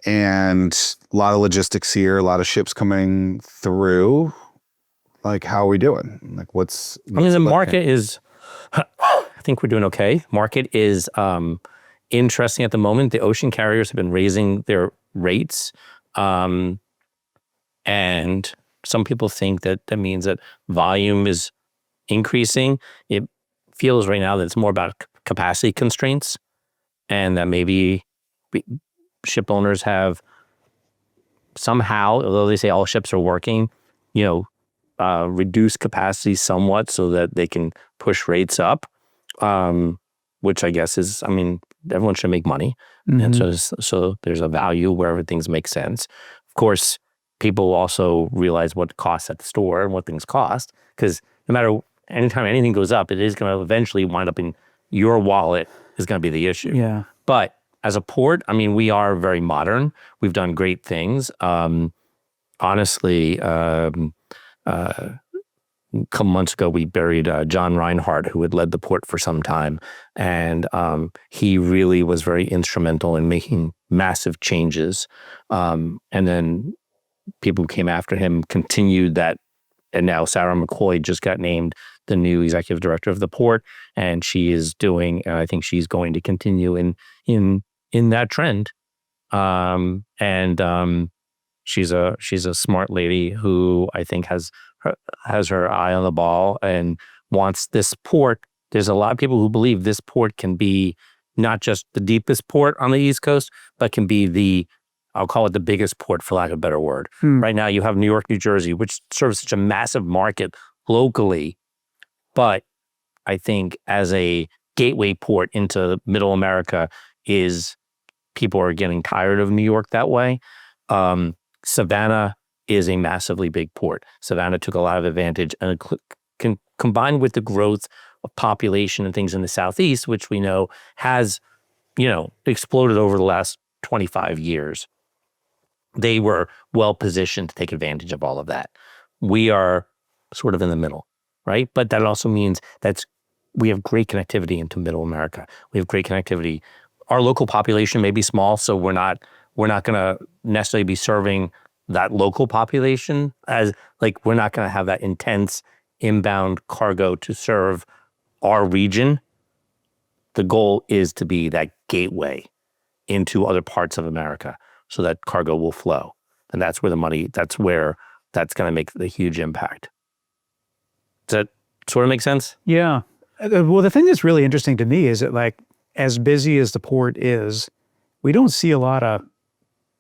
and a lot of logistics here, a lot of ships coming through. Like, how are we doing? Like, what's I mean, the market is, I think we're doing okay. Market is interesting at the moment. The ocean carriers have been raising their rates. And some people think that that means that volume is increasing. It feels right now that it's more about capacity constraints, and that maybe ship owners have somehow, although they say all ships are working, reduce capacity somewhat so that they can push rates up, which I guess is, I mean, everyone should make money. And so there's a value wherever things make sense. Of course, people also realize what it costs at the store and what things cost, because no matter, anytime anything goes up, it is going to eventually wind up in your wallet is going to be the issue. Yeah. But as a port, I mean, we are very modern. We've done great things. Honestly, a couple months ago, we buried John Reinhardt, who had led the port for some time. And he really was very instrumental in making massive changes. And then people who came after him continued that. And now Sarah McCoy just got named the new executive director of the port. And she is doing, I think she's going to continue in that trend. She's a smart lady who I think has her eye on the ball and wants this port. There's a lot of people who believe this port can be not just the deepest port on the East Coast, but can be I'll call it the biggest port, for lack of a better word. Right now you have New York, New Jersey, which serves such a massive market locally. But I think as a gateway port into middle America people are getting tired of New York that way. Savannah is a massively big port. Savannah took a lot of advantage, and combined with the growth of population and things in the Southeast, which we know has, exploded over the last 25 years. They were well positioned to take advantage of all of that. We are sort of in the middle, right? But that also means we have great connectivity into middle America. We have great connectivity. Our local population may be small, so we're not going to necessarily be serving that local population as, like, we're not going to have that intense inbound cargo to serve our region. The goal is to be that gateway into other parts of America so that cargo will flow. And that's where that's going to make the huge impact. Does that sort of make sense? Yeah. Well, the thing that's really interesting to me is that, like, as busy as the port is, we don't see a lot of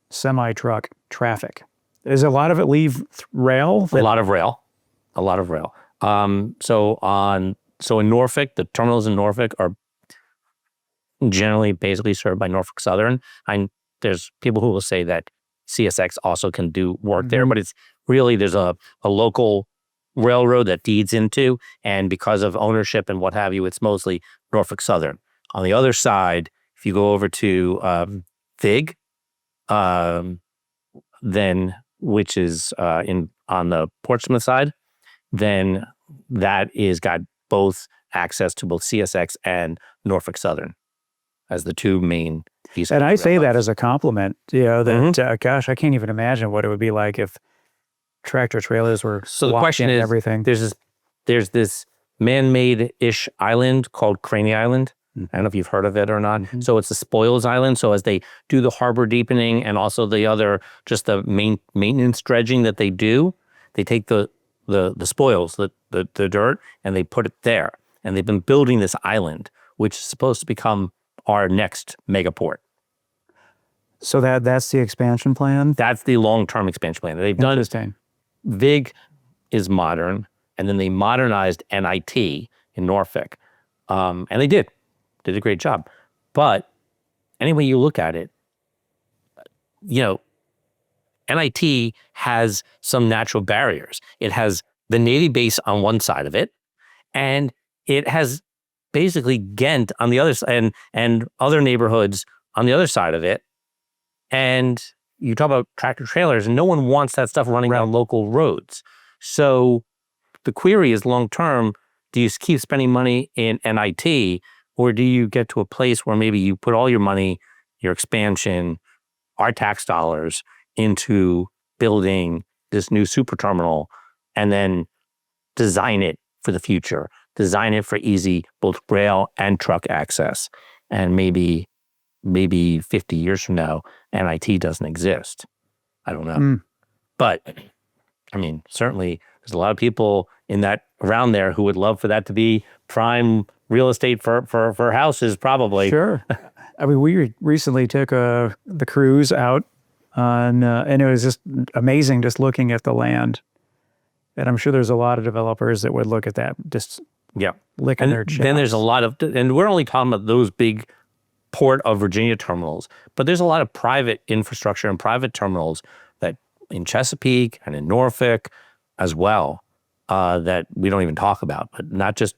semi-truck traffic. Does a lot of it leave rail? A lot of rail. So in Norfolk, the terminals in Norfolk are generally basically served by Norfolk Southern. There's people who will say that CSX also can do work there, but it's really, there's a local railroad that feeds into, and because of ownership and what have you, it's mostly Norfolk Southern. On the other side, if you go over to FIG, then, which is on the Portsmouth side, then that is got both access to both CSX and Norfolk Southern as the two main pieces. And I say that as a compliment, that, gosh, I can't even imagine what it would be like if tractor trailers were so the question is, everything. There's this man-made-ish island called Craney Island. I don't know if you've heard of it or not. So it's the spoils island. So as they do the harbor deepening and also just the main maintenance dredging that they do, they take the spoils, the dirt, and they put it there. And they've been building this island, which is supposed to become our next megaport. So that's the expansion plan? That's the long-term expansion plan. They've done. Interesting. VIG is modern, and then they modernized NIT in Norfolk. And they did a great job. But any way you look at it, NIT has some natural barriers. It has the Navy base on one side of it, and it has basically Ghent on the other side, and other neighborhoods on the other side of it. And you talk about tractor trailers, and no one wants that stuff running around local roads. So the query is long term, do you keep spending money in NIT, Or do you get to a place where maybe you put all your money, your expansion, our tax dollars into building this new super terminal and then design it for the future, design it for easy both rail and truck access. And maybe 50 years from now, NIT doesn't exist. I don't know. But I mean, certainly there's a lot of people around there who would love for that to be prime real estate for houses, probably. Sure. I mean, we recently took the cruise out and it was just amazing just looking at the land. And I'm sure there's a lot of developers that would look at that just licking their chops. Then there's a lot of, and we're only talking about those big Port of Virginia terminals, but there's a lot of private infrastructure and private terminals that in Chesapeake and in Norfolk as well that we don't even talk about, but not just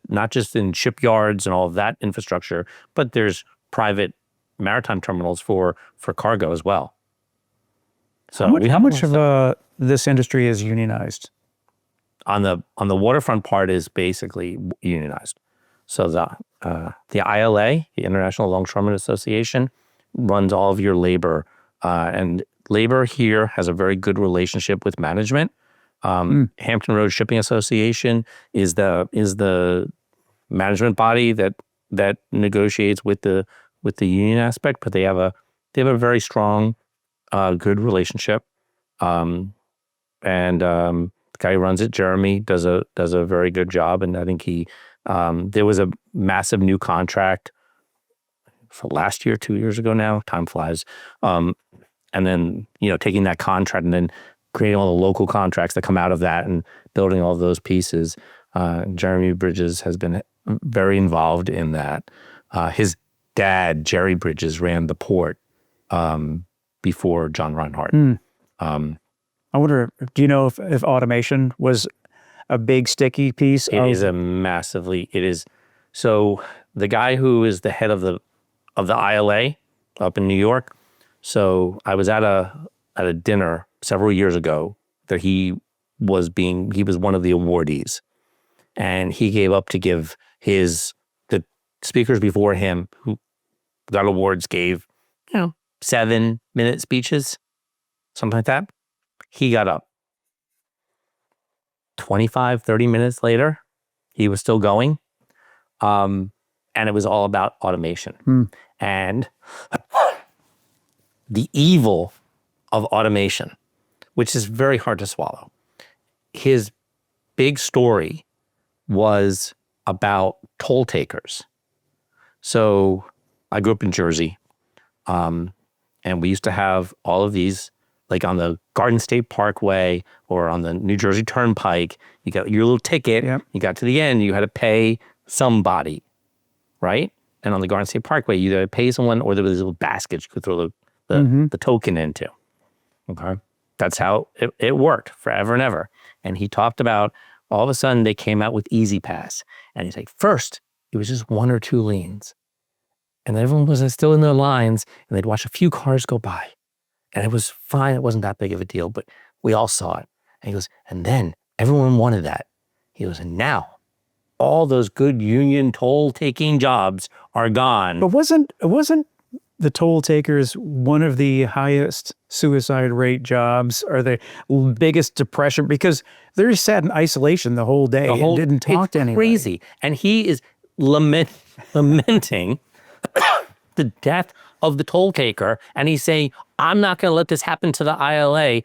in shipyards and all of that infrastructure, but there's private maritime terminals for cargo as well. So how much of this industry is unionized? On the waterfront part is basically unionized. So the ILA, the International Longshoremen Association, runs all of your labor, and labor here has a very good relationship with management. Hampton Roads Shipping Association is the management body that negotiates with the union aspect, but they have a very strong, good relationship. And the guy who runs it, Jeremy, does a very good job, and I think there was a massive new contract for last year, 2 years ago now. Time flies. And then, taking that contract and then creating all the local contracts that come out of that and building all those pieces. Jeremy Bridges has been very involved in that. His dad, Jerry Bridges, ran the port before John Reinhardt. I wonder, do you know if automation was a big sticky piece? It is. So the guy who is the head of the ILA up in New York. So I was at a dinner several years ago that he was one of the awardees, and he gave up to give the speakers before him who got awards gave 7-minute speeches, something like that. He got up 25, 30 minutes later, he was still going. And it was all about automation. And the evil of automation, which is very hard to swallow. His big story was about toll takers. So I grew up in Jersey, and we used to have all of these, like on the Garden State Parkway or on the New Jersey Turnpike. You got your little ticket. Yep. You got to the end, you had to pay somebody, right? And on the Garden State Parkway, you either pay someone or there was these little baskets you could throw the token into. Okay, that's how it worked forever and ever. And he talked about all of a sudden they came out with Easy Pass, and he's like, first it was just 1 or 2 lanes, and everyone was still in their lines, and they'd watch a few cars go by. And it was fine. It wasn't that big of a deal, but we all saw it. And he goes, and then everyone wanted that. He goes, and now all those good union toll taking jobs are gone. But wasn't the toll takers one of the highest suicide rate jobs or the biggest depression? Because they're just sat in isolation the whole day and didn't talk to anyone. Crazy. And he is lamenting the death of the toll taker, and he's saying, I'm not going to let this happen to the ILA.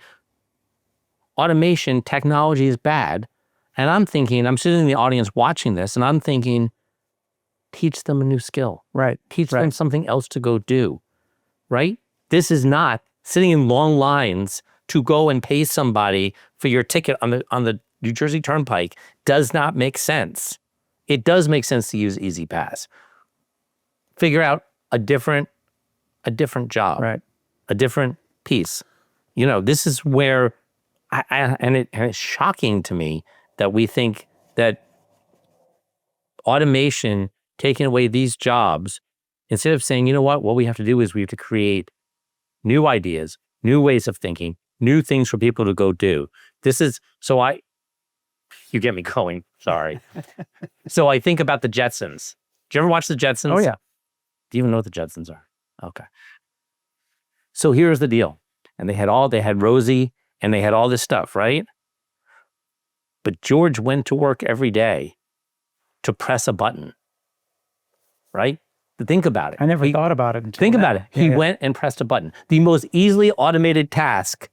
Automation technology is bad. And I'm sitting in the audience watching this, and I'm thinking, teach them a new skill. Right. Teach them something else to go do. Right? This is not sitting in long lines to go and pay somebody for your ticket on the New Jersey Turnpike. Does not make sense. It does make sense to use Easy Pass. Figure out a different job, right? A different piece. This is where, and it's shocking to me that we think that automation taking away these jobs, instead of saying, what we have to do is we have to create new ideas, new ways of thinking, new things for people to go do. You get me going, sorry. So I think about the Jetsons. Did you ever watch the Jetsons? Oh yeah. Do you even know what the Jetsons are? Okay. So here's the deal. And they had Rosie and they had all this stuff, right? But George went to work every day to press a button, right? Think about it. I never thought about it. Think about it. He went and pressed a button. The most easily automated task,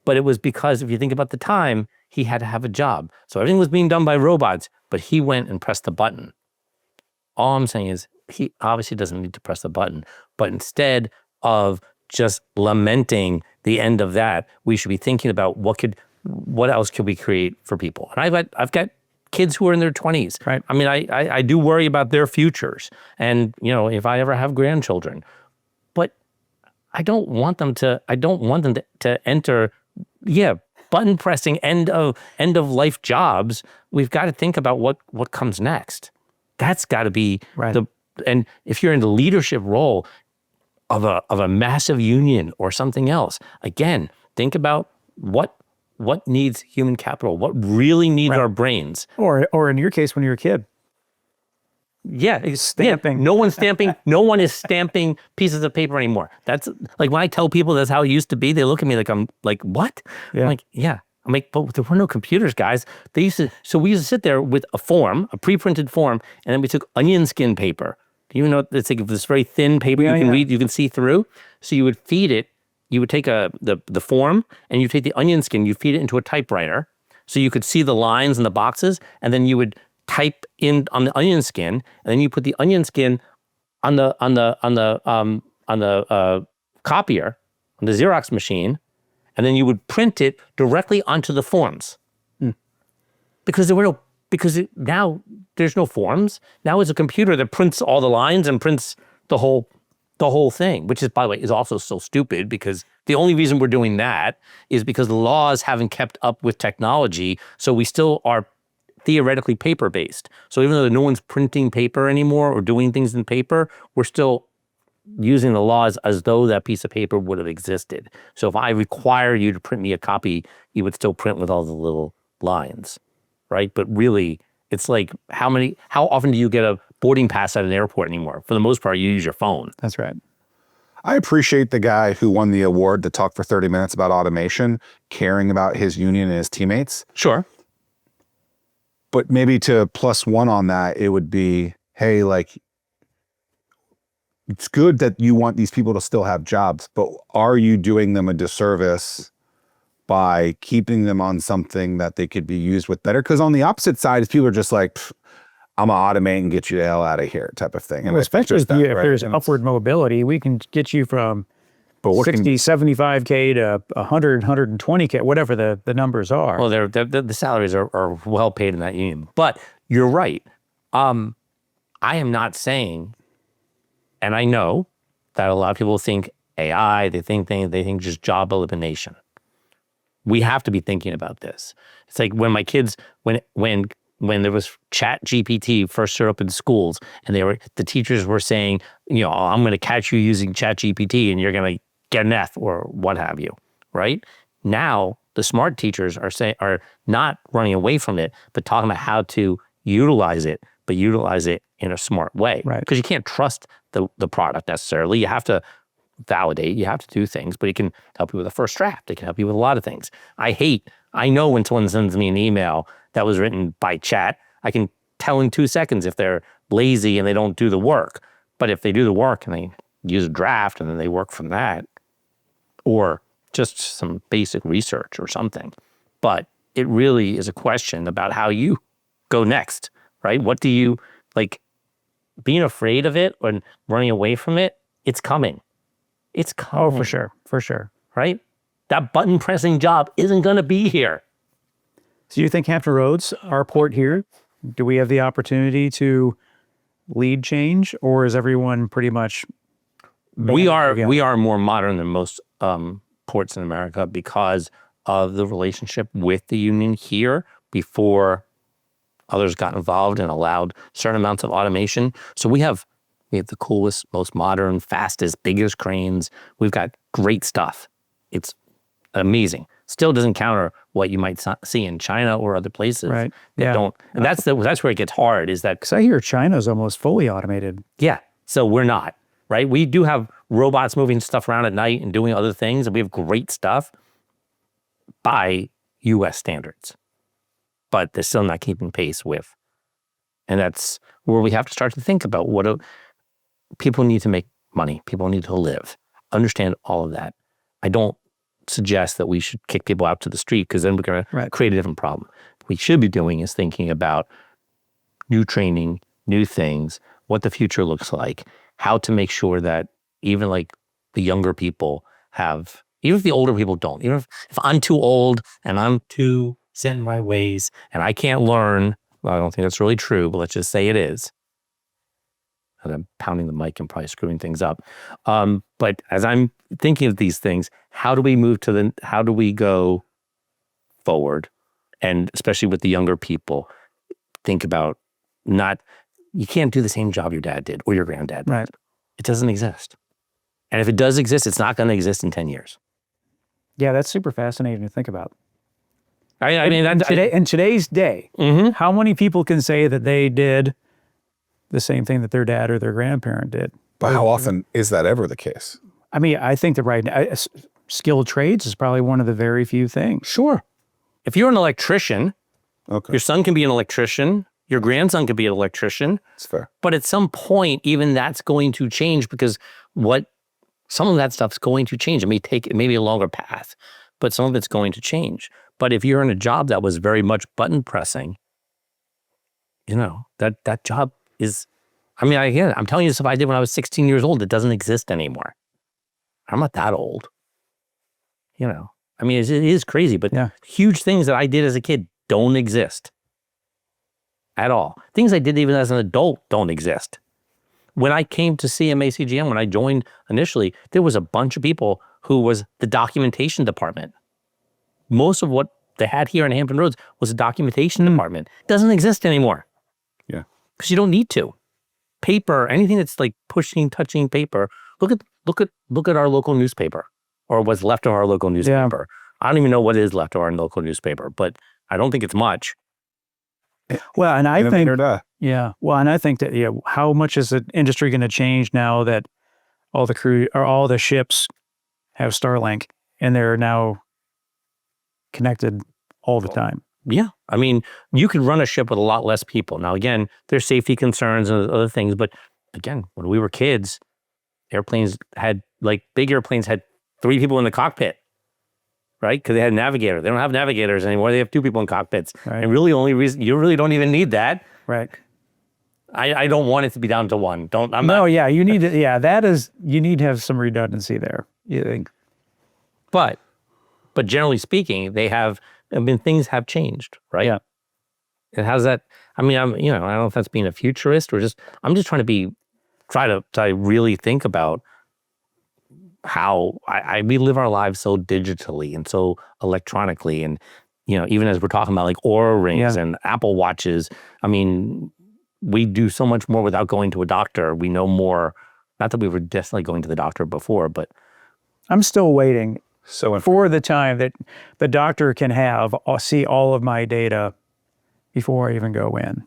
but it was because if you think about the time, he had to have a job. So everything was being done by robots, but he went and pressed the button. All I'm saying is he obviously doesn't need to press the button, but instead of just lamenting the end of that, we should be thinking about what else could we create for people. And I've got kids who are in their 20s. Right. I mean, I do worry about their futures. And, if I ever have grandchildren, but I don't want them to enter, button pressing end of life jobs. We've got to think about what comes next. That's got to be right. And if you're in the leadership role of a massive union or something else, again, think about what needs human capital, what really needs our brains. Or in your case, when you were a kid. Yeah, it's stamping. No one is stamping pieces of paper anymore. That's like when I tell people that's how it used to be, they look at me like I'm like, what? Yeah. I'm like, yeah. I'm like, but there were no computers, guys. We used to sit there with a pre-printed form, and then we took onion skin paper. You know, it's like this very thin paper you can read, you can see through. So you would feed it. You would take the form, and you take the onion skin. You feed it into a typewriter, so you could see the lines and the boxes, and then you would type in on the onion skin, and then you put the onion skin on the copier, on the Xerox machine, and then you would print it directly onto the forms. Because now there's no forms. Now it's a computer that prints all the lines and prints the whole thing, which is, by the way, is also so stupid because the only reason we're doing that is because the laws haven't kept up with technology. So we still are theoretically paper-based. So even though no one's printing paper anymore or doing things in paper, we're still using the laws as though that piece of paper would have existed. So if I require you to print me a copy, you would still print with all the little lines, right? But really, it's like how often do you get a boarding pass at an airport anymore? For the most part, you use your phone. That's right. I appreciate the guy who won the award to talk for 30 minutes about automation, caring about his union and his teammates. Sure. But maybe to plus one on that, it would be, hey, like, it's good that you want these people to still have jobs, but are you doing them a disservice by keeping them on something that they could be used with better? Because on the opposite side is people are just like, I'm going to automate and get you the hell out of here type of thing. Well, especially if there's upward mobility, we can get you from 60, 75K to 100, 120K, whatever the numbers are. Well, the salaries are well paid in that union. But you're right. I am not saying, and I know that a lot of people think AI, they think just job elimination. We have to be thinking about this. It's like when my kids, when there was Chat GPT first showed up in schools, and the teachers were saying, I'm going to catch you using Chat GPT, and you're going to get an F or what have you, right? Now the smart teachers are not running away from it, but talking about how to utilize it, but utilize it in a smart way, right? Because you can't trust the product necessarily. You have to validate, you have to do things, but it can help you with a first draft. It can help you with a lot of things. I know when someone sends me an email that was written by chat, I can tell in 2 seconds if they're lazy and they don't do the work. But if they do the work and they use a draft and then they work from that, or just some basic research or something. But it really is a question about how you go next, right? What do you, like, being afraid of it or running away from it, it's coming. It's coming. Oh, for sure. Right? That button pressing job isn't going to be here. So you think Hampton Roads, our port here, do we have the opportunity to lead change, or is everyone pretty much? We are more modern than most ports in America because of the relationship with the union here before others got involved and allowed certain amounts of automation. So we have the coolest, most modern, fastest, biggest cranes. We've got great stuff. It's amazing. still doesn't counter what you might see in China or other places. Right. That Yeah. don't, and that's where it gets hard, is that, Because I hear China's almost fully automated. yeah, so we're not, right? We do have robots moving stuff around at night and doing other things, and we have great stuff by US standards, but they're still not keeping pace with. And that's where we have to start to think about people need to make money. People need to live. Understand all of that. I don't suggest that we should kick people out to the street, because then we're going to create a different problem. What we should be doing is thinking about new training, new things, what the future looks like, how to make sure that even like the younger people have, even if the older people don't, even if I'm too old and I'm too set in my ways and I can't learn, well, I don't think that's really true, but let's just say it is. And I'm pounding the mic and probably screwing things up. But as I'm thinking of these things, how do we go forward? And especially with the younger people, think about you can't do the same job your dad did or your granddad did. Right. It doesn't exist. And if it does exist, it's not going to exist in 10 years. Yeah, that's super fascinating to think about. I mean, In today's day, how many people can say that they did the same thing that their dad or their grandparent did? But how often is that ever the case? I mean, I think that right now, skilled trades is probably one of the very few things. Sure. If you're an electrician, Okay. your son can be an electrician, your grandson could be an electrician. That's fair. But at some point, even that's going to change, because some of that stuff's going to change. It may be a longer path, but some of it's going to change. But if you're in a job that was very much button pressing, that job is, I mean, I'm telling you stuff I did when I was 16 years old. It doesn't exist anymore. I'm not that old. I mean, it is crazy, but huge things that I did as a kid don't exist at all. Things I did even as an adult don't exist. When I came to CMACGM, when I joined initially, there was a bunch of people who was the documentation department. Most of what they had here in Hampton Roads was a documentation department. It doesn't exist anymore. Yeah. Because you don't need to. Paper, anything that's like touching paper. Look at our local newspaper, or what's left of our local newspaper. I don't even know what is left of our local newspaper, but I don't think it's much. Well, and I think, Well, and I think that, how much is the industry going to change now that all the ships have Starlink and they're now connected all the time? Yeah. I mean, you could run a ship with a lot less people. Now, again, there's safety concerns and other things, but again, when we were kids, big airplanes had 3 people in the cockpit, right? Because they had a navigator. They don't have navigators anymore. They have 2 people in cockpits. Right. And really, only reason, you really don't even need that. Right. I don't want it to be down to 1. You need to, you need to have some redundancy there, you think. But generally speaking, things have changed, right? Yeah. And how's that? I mean, I don't know if that's being a futurist or I'm just trying to try to really think about how we live our lives so digitally and so electronically. And, even as we're talking about like Oura Rings and Apple Watches, I mean, we do so much more without going to a doctor. We know more, not that we were definitely going to the doctor before, but. I'm still waiting for the time that the doctor can see all of my data before I even go in.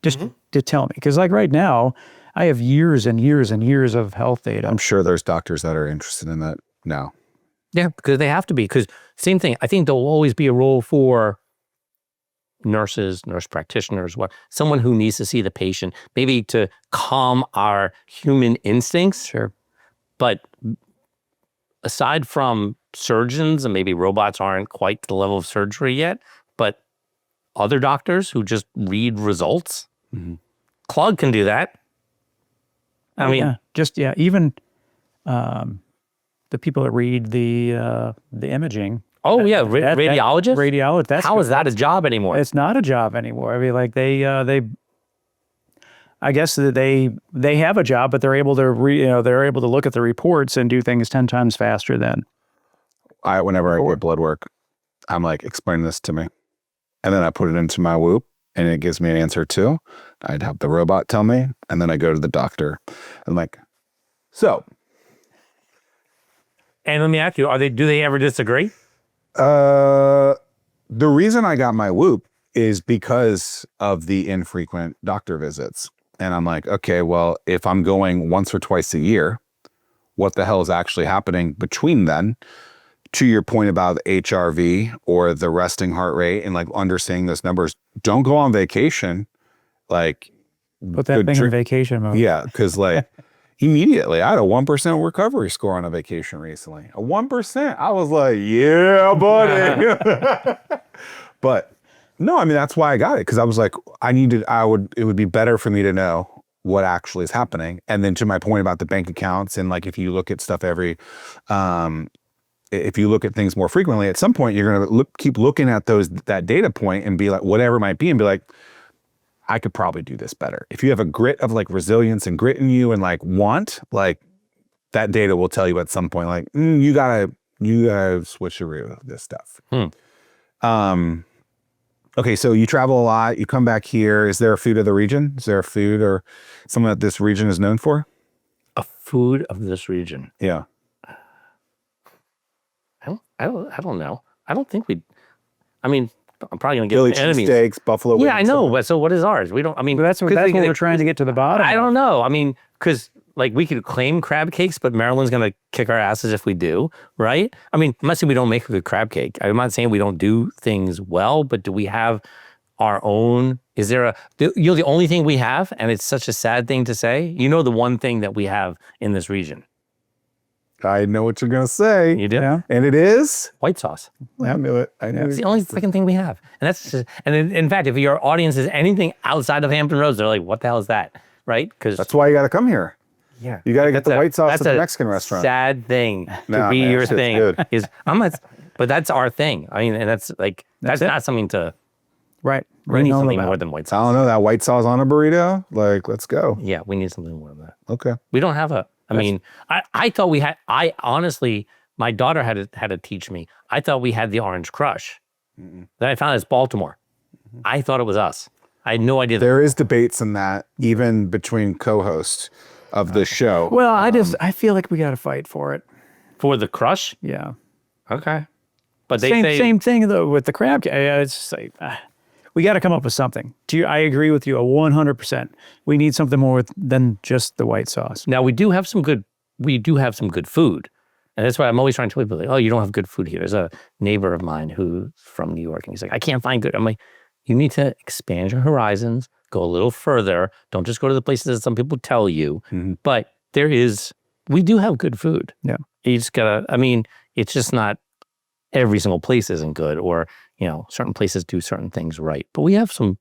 Just to tell me. Because like right now, I have years and years and years of health data. I'm sure there's doctors that are interested in that now. Yeah, because they have to be. Because same thing, I think there'll always be a role for nurse practitioners, someone who needs to see the patient, maybe to calm our human instincts. Sure. But aside from surgeons, and maybe robots aren't quite to the level of surgery yet, but other doctors who just read results, Claude can do that. I mean, even the people that read the imaging. Oh yeah, radiologists. Radiologist. How is that a job anymore? It's not a job anymore. I mean, like they I guess that they have a job, but they're able to they're able to look at the reports and do things 10 times faster than. Whenever I get blood work, I'm like, explain this to me, and then I put it into my Whoop, and it gives me an answer too. I'd have the robot tell me, and then I go to the doctor. I'm like, so. And let me ask you, do they ever disagree? The reason I got my Whoop is because of the infrequent doctor visits. And I'm like, okay, well, if I'm going once or twice a year, what the hell is actually happening between then? To your point about HRV or the resting heart rate and like understanding those numbers, don't go on vacation. Like, Put that thing in vacation mode. yeah, because like immediately I had a 1% recovery score on a vacation recently. A 1%. I was like, yeah, buddy. But no, I mean, that's why I got it. Because I was like, it would be better for me to know what actually is happening. And then to my point about the bank accounts and like, if you look at stuff if you look at things more frequently, at some point you're going to keep looking at that data point and be like, whatever it might be, and be like, I could probably do this better. If you have a grit of like resilience and grit in you and like want, like that data will tell you at some point, like, you gotta switcheroo with this stuff. Okay, so you travel a lot, you come back here. Is there a food of the region? Is there a food or something that this region is known for? A food of this region. Yeah. I don't know. I don't think I mean, I'm probably gonna get Philly enemies. cheesesteaks, buffalo wings. Yeah, I know. But so what is ours? We don't. I mean, That's what we're trying to get to the bottom. I don't know. I mean, because like we could claim crab cakes, but Maryland's gonna kick our asses if we do, right? I mean, I'm not saying we don't make a good crab cake. I'm not saying we don't do things well, but do we have our own? Is there you're the only thing we have, and it's such a sad thing to say. You know, the one thing that we have in this region. I know what you're gonna say. You do? Yeah. And it is White sauce. I knew it. I knew It's it. the only second thing we have. And that's just, and in fact, if your audience is anything outside of Hampton Roads, they're like, what the hell is that? Right? Because That's why you gotta come here. yeah, You gotta get the white sauce at that's the a Mexican restaurant. sad thing to Nah, be man, your shit's thing. good. But that's our thing. I mean, and that's like, that's it. not something to, Right. we need Known something about. more than white I sauce. don't know, that white sauce on a burrito. Like, let's go. Yeah, we need something more than that. Okay. We don't have I mean, I thought we had, I honestly, my daughter had to teach me. I thought we had the Orange Crush. Then I found it's Baltimore. I thought it was us. I had no idea. There is debates in that, even between co-hosts of the show. Well, I feel like we got to fight for it. For the Crush? Yeah. Okay. But they Same, say, same thing though with the crab cake. It's just like, we got to come up with something. I agree with you 100%. We need something more than just the white sauce. now we do have some good food. And that's why I'm always trying to tell people, like, oh, you don't have good food here. There's a neighbor of mine who's from New York, and he's like, I can't find good. I'm like, you need to expand your horizons, go a little further. Don't just go to the places that some people tell you. But we do have good food. Yeah. You just gotta, I mean, it's just not every single place isn't good, or, certain places do certain things right. But we have some,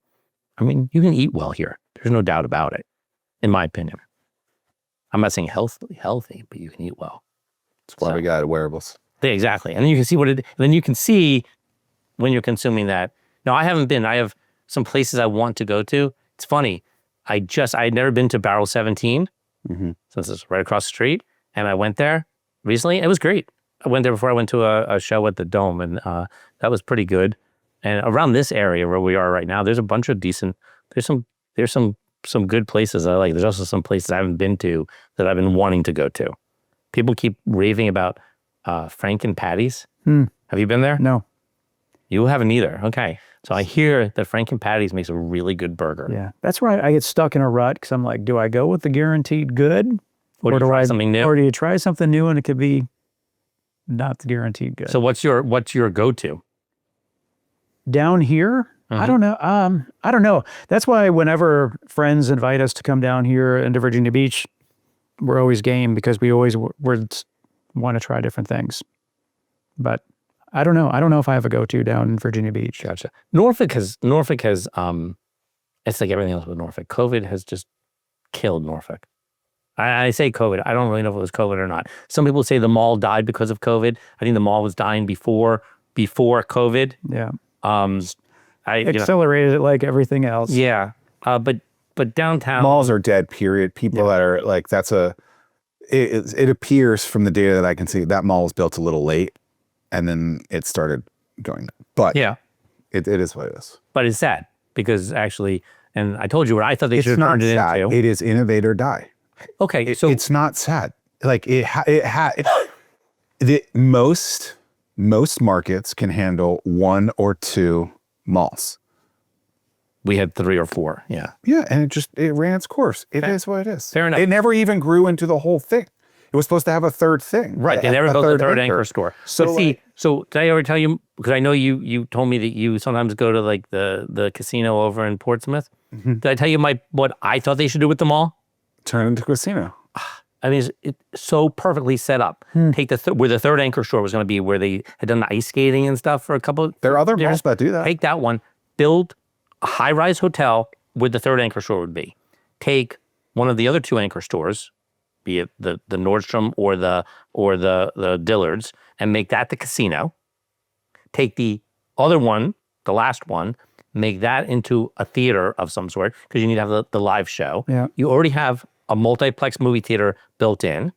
I mean, you can eat well here. There's no doubt about it, in my opinion. I'm not saying healthy, but you can eat well. That's why we got wearables. Yeah, exactly. And then you can see then you can see when you're consuming that. Now, I haven't been. I have some places I want to go to. It's funny. I had never been to Barrel 17, since it's right across the street. And I went there recently. It was great. I went there before I went to a show at the Dome, and that was pretty good. And around this area where we are right now, there's a bunch of decent, there's some good places I like. There's also some places I haven't been to that I've been wanting to go to. People keep raving about Franken Patties. Have you been there? No. You haven't either. Okay. So I hear that Franken Patties makes a really good burger. Yeah. That's why I get stuck in a rut, because I'm like, do I go with the guaranteed good? Or do you try something new? Or do you try something new and it could be not the guaranteed good? So what's your go-to? Down here, I don't know. I don't know. That's why whenever friends invite us to come down here into Virginia Beach, we're always game, because we always want to try different things. But I don't know. I don't know if I have a go-to down in Virginia Beach. Gotcha. Norfolk has it's like everything else with Norfolk. COVID has just killed Norfolk. I say COVID. I don't really know if it was COVID or not. Some people say the mall died because of COVID. I think the mall was dying before COVID. Yeah. Accelerated it like everything else. Yeah. But downtown Malls are dead, period. People that are like, it appears from the data that I can see that mall was built a little late, and then it started going. But yeah, it is what it is. But it's sad, because actually, and I told you what I thought they should have turned it sad. into. It is innovate or die. Okay, so it's not sad. Like the most most markets can handle 1 or 2 malls. We had 3 or 4. Yeah. Yeah, and it ran its course. It is what it is. Fair enough. It never even grew into the whole thing. It was supposed to have a third thing. Right. They never built a third anchor store. So But see, so did I ever tell you, because I know you told me that you sometimes go to like the casino over in Portsmouth. Did I tell you what I thought they should do with the mall? turn into a casino. I mean, it's so perfectly set up. Take where the third anchor store was going to be, where they had done the ice skating and stuff for a couple. There are other malls that do that. Take that one, build a high-rise hotel where the third anchor store would be. Take one of the other 2 anchor stores, be it the Nordstrom or the Dillard's, and make that the casino. Take the other one, the last one, make that into a theater of some sort, because you need to have the live show. Yeah. You already have a multiplex movie theater built in,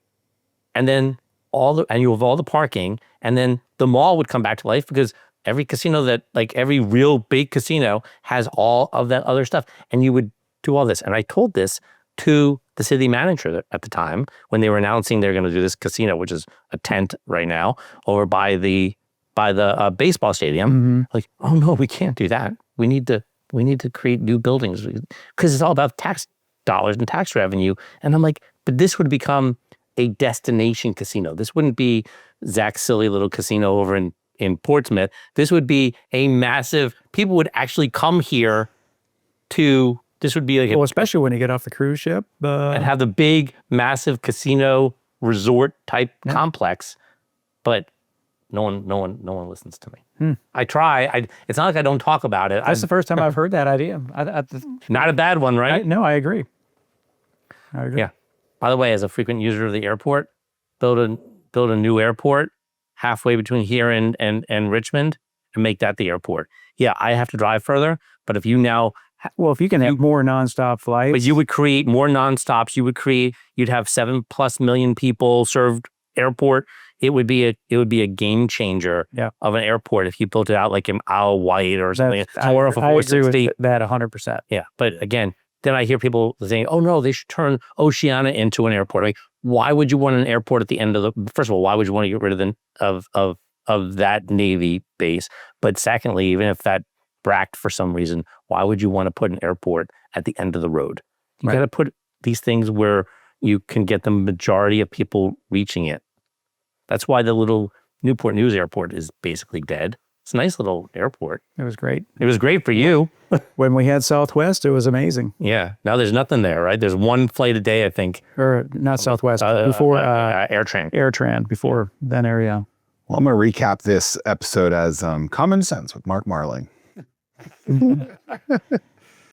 and then you have all the parking, and then the mall would come back to life, because every casino every real big casino has all of that other stuff, and you would do all this. And I told this to the city manager at the time when they were announcing they're going to do this casino, which is a tent right now over by the baseball stadium. Like, oh no, we can't do that. We need to create new buildings, because it's all about tax dollars and tax revenue. And I'm like, but this would become a destination casino. This wouldn't be Zach's silly little casino over in Portsmouth. This would be a massive, people would actually come here to, this would be like, Well, especially when you get off the cruise ship. and have the big, massive casino resort type complex. But no one listens to me. I try. It's not like I don't talk about it. That's the first time I've heard that idea. Not a bad one, right? No, I agree. Yeah. By the way, as a frequent user of the airport, build a new airport halfway between here and Richmond, and make that the airport. Yeah, I have to drive further, but if you now, Well, if you can have more nonstop flights. but you would create more nonstops. You'd have 7+ million people served airport. It would be a game changer of an airport if you built it out like in Isle White or something. I Or if a agree 460. with that 100%. Yeah, but again, then I hear people saying, "Oh no, they should turn Oceana into an airport." Like, why would you want an airport at the end of the? First of all, why would you want to get rid of that Navy base? But secondly, even if that bracked for some reason, why would you want to put an airport at the end of the road? You got to put these things where you can get the majority of people reaching it. That's why the little Newport News airport is basically dead. It's a nice little airport. It was great. It was great for you. When we had Southwest, it was amazing. Yeah. Now there's nothing there, right? There's one flight a day, I think. Or not Southwest, before AirTran. AirTran, before then area. Well, I'm going to recap this episode as Common Sense with Marc Marling.